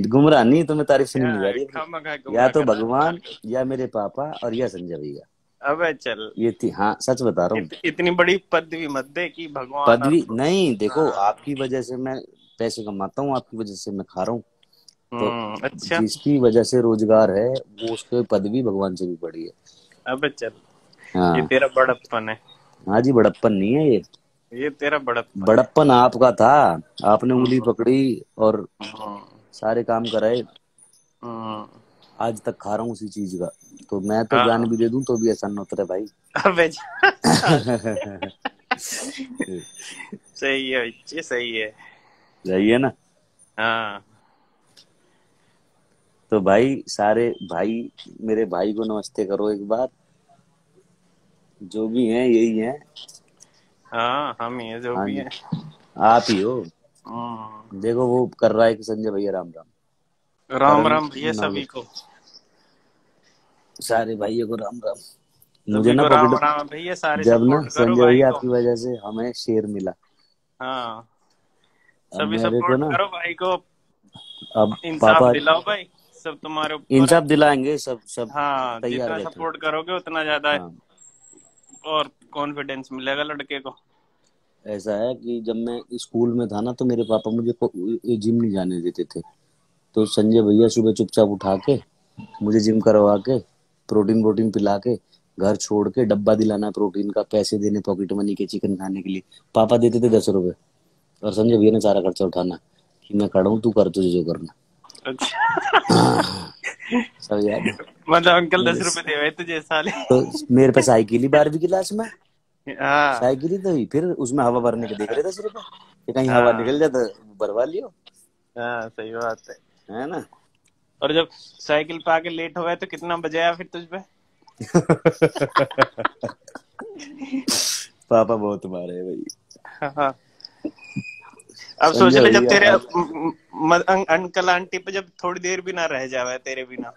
गुमराह नहीं, तुम्हें तारीफ सुनी नहीं जा क्या रही अपनी, खामा खा या गुमराह तो कर रहा है भगवान, बालकों या मेरे पापा, और या संजय भैया। को? अबे चल। ये थी, हाँ सच बता रहा हूँ। इतनी बड़ी पदवी मत दे कि भगवान और। पदवी नहीं, देखो हाँ। आपकी वजह से मैं पैसे कमाता हूँ, आपकी वजह से मैं खा रहा हूँ। तो अच्छा। जिसकी वजह से रोजगार है, वो उसके पदवी भगवान से भी बड़ी है। अबे चल, ये हाँ। तेरा बड़प्पन है। हाँ जी, बड़प्पन नहीं है ये, ये तेरा बड़प्पन है। बड़प्पन आपका था। आपने उंगली हम्म। पकड़ी और हम्म। सारे काम कराए, हम्म। आज तक खा रहा हूँ उसी चीज का। तो मैं तो जान हाँ। भी दे दूं तो भी ऐसा न उतरे भाई। अबे चल। सही है बच्चे, सही है। सही है ना। हाँ। तो भाई सारे भाई, मेरे भाई को नमस्ते करो एक बार, जो भी हैं यही हैं। हाँ, हम ही है जो हाँ भी जी, है। आप ही हो। हम्म। देखो वो कर रहा है कि संजय भैया राम राम, राम करण राम भैया नव, सभी को। सारे भाइयों को राम राम। मुझे सभी ना को राम पॉकेट, राम भैया, सारे जब ना सपोर्ट करो संजय भाई भैया को। आपकी वजह से हमें शेर मिला। हाँ, अब सभी मेरे को सपोर्ट ना, करो भाई को। अब इंसाफ पापा दिलाओ भाई, सब तुम्हारे ऊपर है। इंसाफ दिलाएंगे, सब सब हाँ, तैयार जितना बैठो। सपोर्ट करोगे उतना ज्यादा हाँ, और कॉन्फिडेंस मिलेगा लड़के को। ऐसा है कि जब मैं स्कूल में था ना, तो मेरे पापा मुझे जिम नहीं जाने देते थे। तो संजय भैया सुबह चुपचाप उठा के मुझे जिम करवा के, प्रोटीन प्रोटीन पिला के, घर छोड़ के डब्बा दिलाना प्रोटीन का, पैसे देने पॉकेट मनी के चिकन खाने के लिए। पापा देते थे 10 रुपए, और संजय भैया ने सारा खर्चा उठाना कि मैं खड़ा हूँ, तू कर तुझे जो करना। अच्छा। सब याद है। मतलब अंकल मेरे 10 रुपए दे रहे तुझे साले। तो मेरे पे साइकिल ही 12वीं क्लास में, हाँ। साइकिल ही तो ही, फिर उसमें हवा भरने के देख रहे 10 रुपए कि कहीं हवा हाँ। निकल जाए तो भरवा लियो, हाँ, सही बात है। है ना। और जब साइकिल पे आके लेट हो गए तो कितना बजाया फिर तुझ पे? पापा बहुत मारे भाई। हाँ। अब सोच संजय ले, जब भैया तेरे अब, अंकल आंटी पे जब थोड़ी देर भी ना रह जावे तेरे बिना,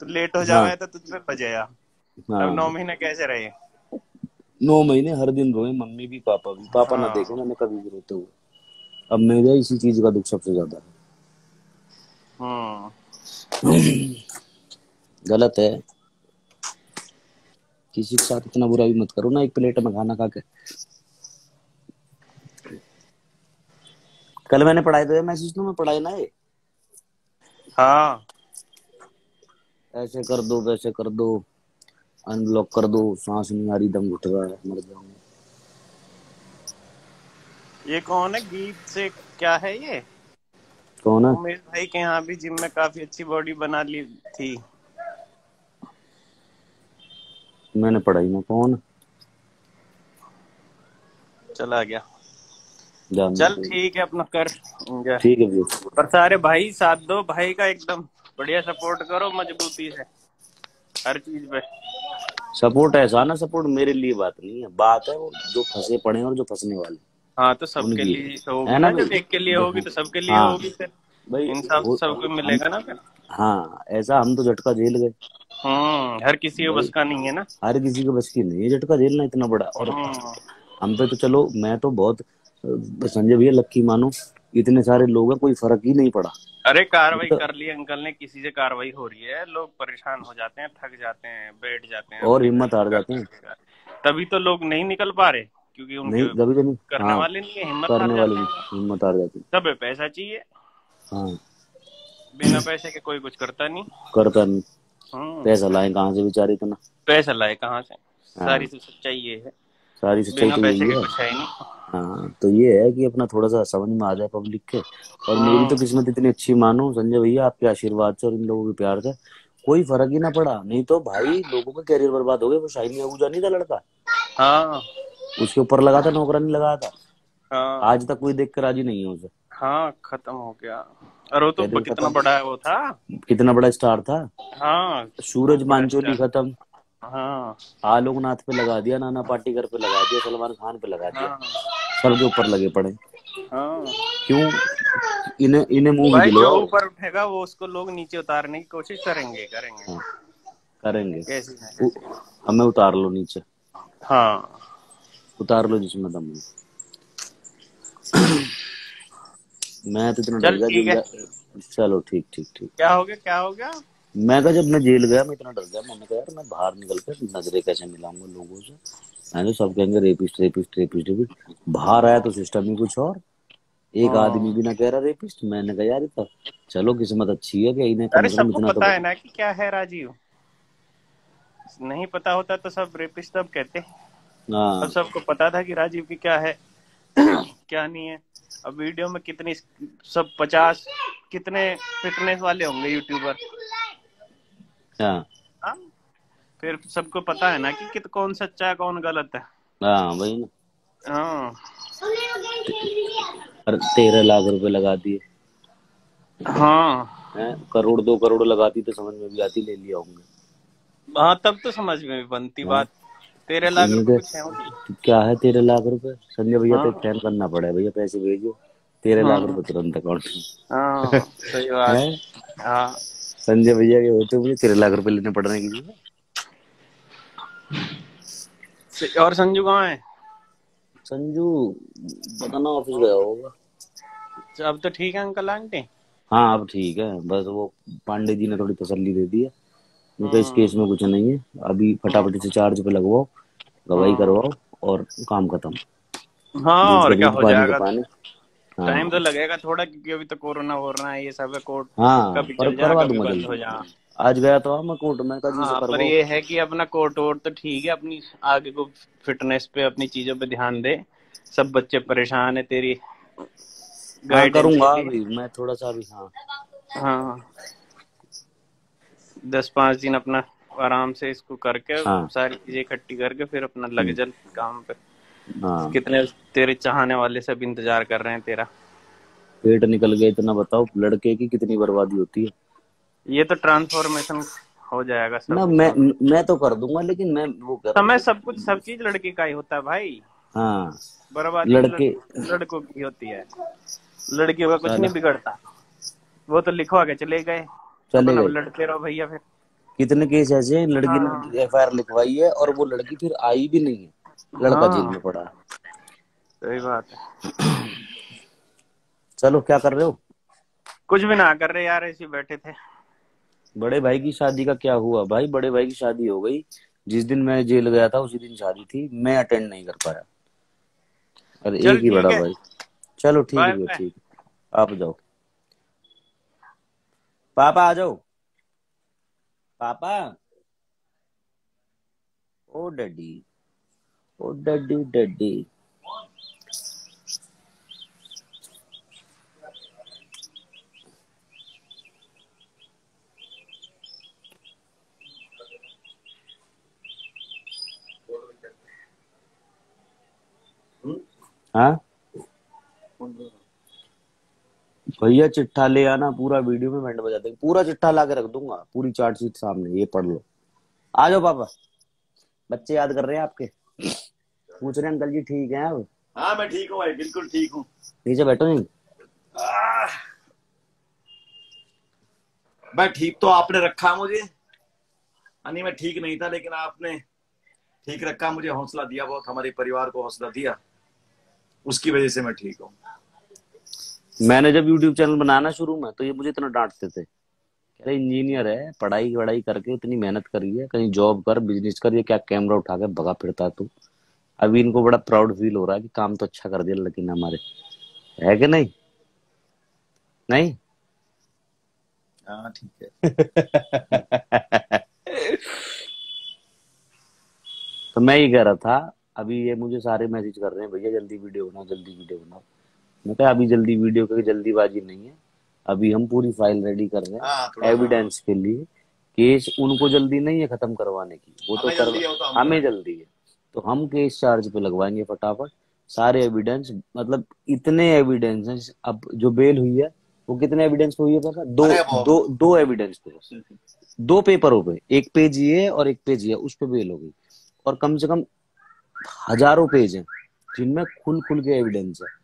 तो लेट हो हाँ जावे तो तुझ पे बजाया। अब हाँ, 9 महीने कैसे रहे? 9 महीने हर दिन रोए, मम्मी भी पापा भी, पापा ना देखे हाँ। मैंने कभी भी रोते हुए। अब मेरे इसी चीज का दुख सबसे ज्यादा हम्म। है। गलत है, किसी के साथ इतना बुरा भी मत करो ना, एक प्लेट में खाना खा के। कल मैंने पढ़ाई तो मैसेज तो मैं पढ़ाई ना ये हाँ ऐसे कर दो वैसे कर दो, अनब्लॉक कर दो, सांस नहीं आ रही, दम घुट रहा है, मर जाऊंगा। ये कौन है गीत से, क्या है ये? कौन है? उमेश भाई के यहाँ भी जिम में काफी अच्छी बॉडी बना ली थी। मैंने पढ़ाई ना, कौन? चला गया। जान चल दो। ठीक है, अपना कर enjoy। ठीक है भैया। पर सारे भाई साथ दो, भाई का एकदम बढ़िया सपोर्ट करो मजबूती से हर चीज पे। सपोर्ट ऐसा ना, सपोर्ट मेरे लिए बात नहीं है, बात है वो जो फंसे पड़े हैं और जो फंसने वाले हाँ तो सबके उनकी लिए है होगी ना ना, भाई। जब एक के लिए होगी तो सबके लिए हाँ होगी फिर। भाई इंसाफ तो सबको हम, मिलेगा ना फिर। हाँ ऐसा हम तो झटका झेल गए हर किसी को बस भाई, का नहीं है ना। हर किसी को बस की नहीं है झटका झेलना इतना बड़ा। और हम्म हम पे तो चलो, मैं तो बहुत संजय भैया लक्की मानो, इतने सारे लोग हैं कोई फर्क ही नहीं पड़ा। अरे कार्रवाई तो, कर ली अंकल ने, किसी से कार्रवाई हो रही है, लोग परेशान हो जाते हैं, थक जाते हैं, बैठ जाते हैं, और अपनी हिम्मत हार घर जाते हैं। तभी तो लोग नहीं निकल पा रहे, क्योंकि नहीं उनके कभी कभी, करने हाँ वाले नहीं है, हिम्मत हार करने वाले जाते नहीं, हैं। हिम्मत हार जाती। सब पैसा चाहिए, हाँ बिना पैसे के कोई कुछ करता नहीं। करता नहीं, हम्म पैसा लाए कहाँ से बेचारे इतना। पैसा लाए कहाँ से, सारी हाँ सी सच्चाई ये है, सारी सच्चाई बिना तो पैसे यही के है। कुछ है ही नहीं। हाँ तो ये है कि अपना थोड़ा सा समझ में आ जाए पब्लिक के। और मेरी तो हम्म किस्मत इतनी अच्छी मानो संजय भैया, आपके आशीर्वाद से और इन लोगों के प्यार से कोई फर्क ही ना पड़ा, नहीं तो भाई लोगों का कैरियर बर्बाद हो गया। वो शाइनी आहूजा नहीं था लड़का, हाँ उसके ऊपर लगा था नौकरानी लगाया था, हाँ आज तक कोई देख कर राजी नहीं है उसे। हाँ खत्म हो गया। और वो तो कैरियर कितना खत्म, बड़ा वो था। कितना बड़ा स्टार था। हाँ सूरज बहुत बड़ा मांचोली स्टार। खत्म, हाँ आलोकनाथ पे लगा दिया, नाना पाटेकर पे लगा दिया, सलमान खान पे लगा दिया, हाँ सबके ऊपर लगे पड़े। हाँ क्यों? इन्हें इन्हें मूवी भाई, जो दिलवाओ। ऊपर उठेगा वो उसको लोग नीचे उतारने की कोशिश करेंगे करेंगे। हाँ करेंगे। कैसी है उ, कैसी है। हमें उतार लो नीचे, हाँ उतार लो जिसमें दम है। मैं तो इतना डर चल गया ठीक है। चलो ठीक ठीक ठीक। क्या हो गया, क्या हो गया? मैं कहा जब मैं जेल गया मैं इतना डर गया, मैंने कहा यार मैं बाहर निकल कर नजरें कैसे मिलाऊंगा लोगों से, मैंने सब कहेंगे रेपिस्ट रेपिस्ट रेपिस्ट रेपिस्ट। बाहर आया तो सिस्टम ही कुछ और, एक आदमी हाँ भी ना कह रहा रेपिस्ट। मैंने कहा यार तो चलो किस्मत अच्छी है कि इन्हें कम अरे से कम सबको इतना तो पता है पता। ना कि क्या है राजीव, नहीं पता होता तो सब रेपिस्ट सब कहते। अब हाँ सबको पता था कि राजीव की क्या है क्या नहीं है। अब वीडियो में कितनी सब 50 कितने फिटनेस वाले होंगे यूट्यूबर। हाँ हाँ फिर सबको पता है ना कि कौन सच्चा है कौन गलत है। हाँ वही ना। हाँ और 13 लाख रुपए लगा दिए हाँ हैं, करोड़ 2 करोड़ लगाती तो समझ में भी आती, ले लिया होंगे। हाँ तब तो समझ में भी बनती हैं? बात। 13 लाख इन्हें रुपए के कुछ है होती। तो क्या है 13 लाख रुपए, संजय भैया पे हाँ फैन करना पड़ा है, भैया पैसे भेजो, 13 लाख रुपए हाँ तुरंत अकाउंट हाँ में। सही बात। हैं? हाँ संजय भैया के होते मुझे 13 लाख रुपए लेने पड़ रहे हैं किसी से। और संजू कहाँ है? संजू पता ना ऑफिस गया होगा। अब तो ठीक है अंकल आंटी? हाँ अब ठीक है, बस वो पांडे जी ने थोड़ी तसल्ली दे दी है, उनका इस हम्म केस में कुछ नहीं है। अभी फटाफट से चार्ज पे लगवाओ, गवाही हम्म करवाओ और काम खत्म। हाँ दूध का और क्या दूध हो पानी का जाएगा। पानी। टाइम तो हाँ लगेगा थोड़ा, क्योंकि अभी तो कोरोना वोरोना है, ये सब है, कोर्ट हाँ कभी पर चल जा करवा कभी दूंगा बंद हो जल्दी। जा। आज गया तो मैं कोर्ट में, कहा जी से हाँ पर करवाओ। ये है कि अपना कोर्ट वोर्ट तो ठीक है, अपनी आगे को फिटनेस पे अपनी चीजों पे ध्यान दे। सब बच्चे परेशान है तेरी हाँ गाइडेंस के करूंगा लिए। अभी मैं थोड़ा सा अभी। हाँ हाँ 10-5 दिन अपना आराम से इसको करके हाँ सारी चीजें इकट्ठी करके फिर अपना लग जल काम पे। हाँ कितने तेरे चाहने वाले सब इंतजार कर रहे हैं तेरा। पेट निकल गया इतना, बताओ लड़के की कितनी बर्बादी होती है। ये तो ट्रांसफॉर्मेशन हो जाएगा ना सब कुछ। मैं तो कर दूंगा, लेकिन मैं वो कह रहा हूँ समय कि सब कुछ, सब चीज लड़के का ही होता है भाई। हाँ बर्बादी भी लड़के लड़कों की होती है, लड़कियों का कुछ साला नहीं बिगड़ता। वो तो लिखवा के चले गए, चले अपना गए। लड़ते रहो भैया फिर। कितने केस ऐसे हैं लड़की हाँ ने एफआईआर लिखवाई है और वो लड़की फिर आई भी नहीं है, लड़का जेल हाँ में पड़ा है। सही बात है। चलो क्या कर रहे हो? कुछ भी ना कर रहे यार, ऐसे ही बैठे थे। बड़े भाई की शादी का क्या हुआ भाई? बड़े भाई की शादी हो गई, जिस दिन मैं जेल गया था उसी दिन शादी थी, मैं अटेंड नहीं कर पाया। अरे चल एक ही ठीक बड़ा है, भाई। चलो ठीक है बाय भैया बाय। ठीक है। आप जाओ, पापा आ जाओ, पापा। ओ डैडी, ओ डैडी डैडी। हाँ भैया, चिट्ठा ले आना, पूरा वीडियो में बैंड बजा देंगे, पूरा चिट्ठा ला के रख दूंगा, पूरी चार्ट शीट सामने, ये पढ़ लो। आ जाओ पापा, बच्चे याद कर रहे हैं आपके, पूछ रहे हैं अंकल जी ठीक है अब। हाँ मैं ठीक हूँ भाई, बिल्कुल ठीक हूँ। नीचे बैठो। नहीं भाई ठीक तो आपने रखा मुझे, यानी मैं ठीक नहीं था, लेकिन आपने ठीक रखा, मुझे हौसला दिया, बहुत हमारे परिवार को हौसला दिया, उसकी वजह से मैं ठीक हूँ। मैंने जब यूट्यूब चैनल बनाना शुरू में, तो ये मुझे इतना डांटते थे, कह रहे इंजीनियर है, पढ़ाई वढ़ाई करके इतनी मेहनत करी है, कहीं जॉब कर, बिजनेस कर, ये क्या कैमरा उठा के भगा फिरता तू। अभी इनको बड़ा प्राउड फील हो रहा है कि काम तो अच्छा कर दिया, लेकिन हमारे है कि नहीं? नहीं हाँ ठीक है। तो मैं ये कह रहा था, अभी ये मुझे सारे मैसेज कर रहे हैं, भैया जल्दी वीडियो बनाओ, जल्दी वीडियो बनाओ। मैं कहा अभी जल्दी वीडियो की जल्दीबाजी नहीं है, अभी हम पूरी फाइल रेडी कर रहे हाँ, हैं एविडेंस के लिए। केस उनको जल्दी नहीं है खत्म करवाने की, वो तो हमें जल्दी है, तो हम केस चार्ज पे लगवाएंगे फटाफट सारे एविडेंस। मतलब इतने एविडेंस हैं, अब जो बेल हुई है वो कितने एविडेंस पे हुई है पापा? दो एविडेंस पे, 2 पेपरों पे, एक पेज ये और एक पेज ये, उस पे बेल हो गई। और कम से कम हजारों पेज हैं जिनमें खुल खुल के एविडेंस है।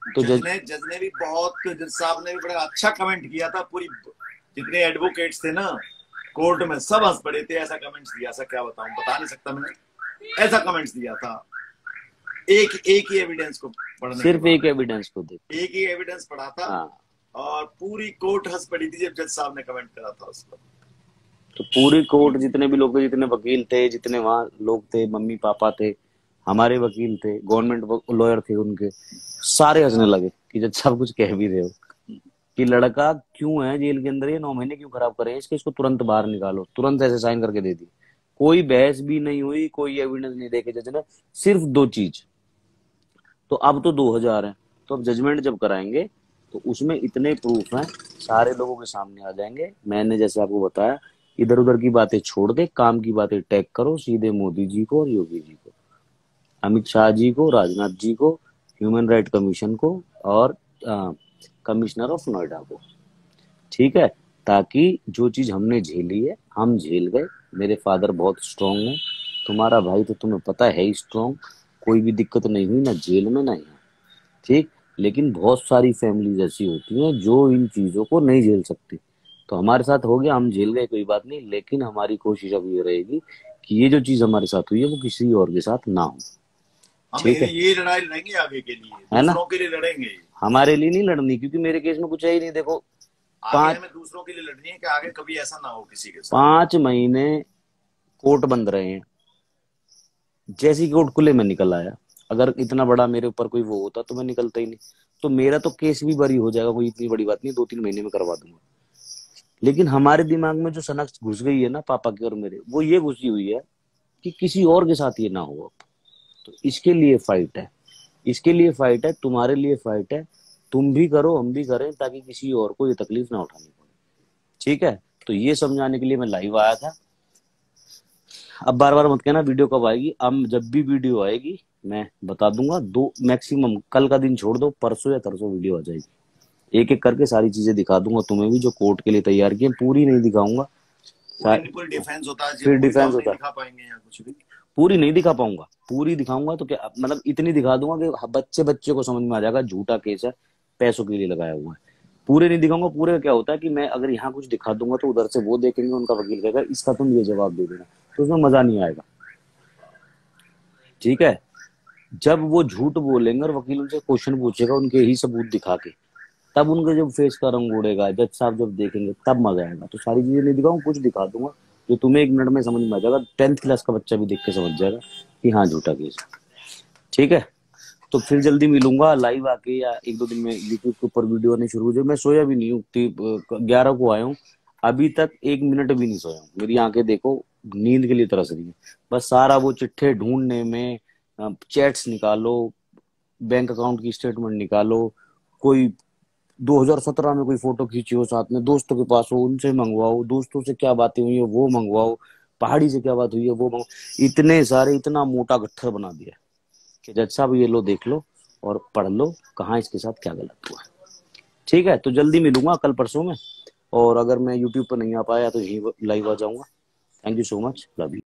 तो जज ने भी बहुत, जज साहब ने भी बड़ा अच्छा कमेंट किया था, पूरी जितने एडवोकेट्स थे ना कोर्ट में सब हंस पड़े थे, ऐसा कमेंट्स दिया, ऐसा क्या बताऊं, बता नहीं सकता मैं, ऐसा कमेंट्स दिया था। एक ही एविडेंस को पढ़ने, सिर्फ एक एविडेंस को देख, एक ही एविडेंस पढ़ा था। हाँ। और पूरी कोर्ट हंस पड़ी थी जब जज साहब ने कमेंट करा था उसको। तो पूरी कोर्ट, जितने भी लोग थे, जितने वकील थे, जितने वहां लोग थे, मम्मी पापा थे, हमारे वकील थे, गवर्नमेंट लॉयर थे, उनके सारे हंसने लगे कि जज साहब कुछ कह भी रहे हो कि लड़का क्यों है जेल के अंदर, ये 9 महीने क्यों खराब करे इसको तुरंत बाहर निकालो, तुरंत ऐसे साइन करके दे दी। कोई बहस भी नहीं हुई, कोई एविडेंस नहीं देखे जज ने, सिर्फ 2 चीज। तो अब तो 2000 है, तो अब जजमेंट जब कराएंगे तो उसमें इतने प्रूफ हैं, सारे लोगों के सामने आ जाएंगे। मैंने जैसे आपको बताया, इधर उधर की बातें छोड़ दे, काम की बातें टैग करो सीधे मोदी जी को और योगी जी को, अमित शाह जी को, राजनाथ जी को, ह्यूमन राइट कमीशन को, और कमिश्नर ऑफ नोएडा को। ठीक है, ताकि जो चीज हमने झेली है, हम झेल गए, मेरे फादर बहुत स्ट्रांग है, तुम्हारा भाई तो तुम्हें पता है ही स्ट्रांग, कोई भी दिक्कत नहीं हुई ना जेल में ना यहाँ। ठीक, लेकिन बहुत सारी फैमिलीज ऐसी होती हैं जो इन चीजों को नहीं झेल सकती। तो हमारे साथ हो गया, हम झेल गए, कोई बात नहीं, लेकिन हमारी कोशिश अब ये रहेगी कि ये जो चीज हमारे साथ हुई है वो किसी और के साथ ना हो। ठीक है, ये लड़ाई लड़ेंगे आगे के लिए, है ना, दूसरों के लिए लड़ेंगे, हमारे लिए नहीं लड़नी, क्योंकि मेरे केस में कुछ है ही नहीं। देखो, आगे में दूसरों के लिए लड़नी है कि आगे कभी ऐसा ना हो किसी के साथ। 5 महीने कोर्ट बंद रहे हैं, जैसी कोर्ट खुले में निकल आया। अगर इतना बड़ा मेरे ऊपर कोई वो होता तो मैं निकलता ही नहीं। तो मेरा तो केस भी बरी हो जाएगा, कोई इतनी बड़ी बात नहीं, 2-3 महीने में करवा दूंगा। लेकिन हमारे दिमाग में जो सनक घुस गई है ना पापा के और मेरे, वो ये घुसी हुई है कि किसी और के साथ ये ना हो अब। तो इसके लिए फाइट है, इसके लिए फाइट है, तुम्हारे लिए फाइट है, तुम भी करो हम भी करें, ताकि किसी और को ये तकलीफ ना उठानी पड़े। ठीक है, तो ये समझाने के लिए मैं लाइव आया था। अब बार बार मत कहना वीडियो कब आएगी, अब जब भी वीडियो आएगी मैं बता दूंगा। 2 मैक्सिमम, कल का दिन छोड़ दो, परसों या तरसों वीडियो आ जाएगी, एक एक करके सारी चीजें दिखा दूंगा तुम्हें भी, जो कोर्ट के लिए तैयार की, पूरी नहीं दिखाऊंगा, फिर डिफेंस होता है, फिर डिफेंस होता है, दिखा पाएंगे या कुछ भी पूरी नहीं दिखा पाऊंगा। पूरी दिखाऊंगा तो क्या मतलब, इतनी दिखा दूंगा कि बच्चे को समझ में आ जाएगा झूठा केस है, पैसों के लिए लगाया हुआ है। पूरे नहीं दिखाऊंगा। पूरे क्या होता है कि मैं अगर यहाँ कुछ दिखा दूंगा तो उधर से वो देखेंगे, उनका वकील कहेगा इसका तुम ये जवाब दे देना, तो उसमें मजा नहीं आएगा। ठीक है, जब वो झूठ बोलेंगे और वकील उनसे क्वेश्चन पूछेगा उनके ही सबूत दिखा के, तब उनके जब फेस का रंग उड़ेगा, जज साहब जब देखेंगे तब मजा आएगा। तो सारी चीजें नहीं दिखाऊं, कुछ दिखा दूंगा जो तुम्हें 1 मिनट में समझ में आ जाएगा, 10th क्लास का बच्चा भी देख के समझ जाएगा कि हाँ झूठा केस। ठीक है, तो फिर जल्दी मिलूंगा लाइव आके, या 1-2 दिन में यूट्यूब के ऊपर वीडियो आने शुरू हो जाए। मैं सोया भी नहीं हूँ, 11 को आया हूँ, अभी तक 1 मिनट भी नहीं सोया हूँ। मेरी आंखें देखो नींद के लिए तरस रही है। बस सारा वो चिट्ठे ढूंढने में, चैट्स निकालो, बैंक अकाउंट की स्टेटमेंट निकालो, कोई 2017 में कोई फोटो खींची हो साथ में, दोस्तों के पास हो उनसे मंगवाओ, दोस्तों से क्या बातें हुई है वो मंगवाओ, पहाड़ी से क्या बात हुई है वो मंगवाओ। इतने सारे, इतना मोटा गट्ठर बना दिया कि जज साहब ये लो देख लो और पढ़ लो कहाँ इसके साथ क्या गलत हुआ। ठीक है, तो जल्दी मिलूंगा कल परसों में, और अगर मैं यूट्यूब पर नहीं आ पाया तो यही लाइव आ जाऊंगा। Thank you so much, love you.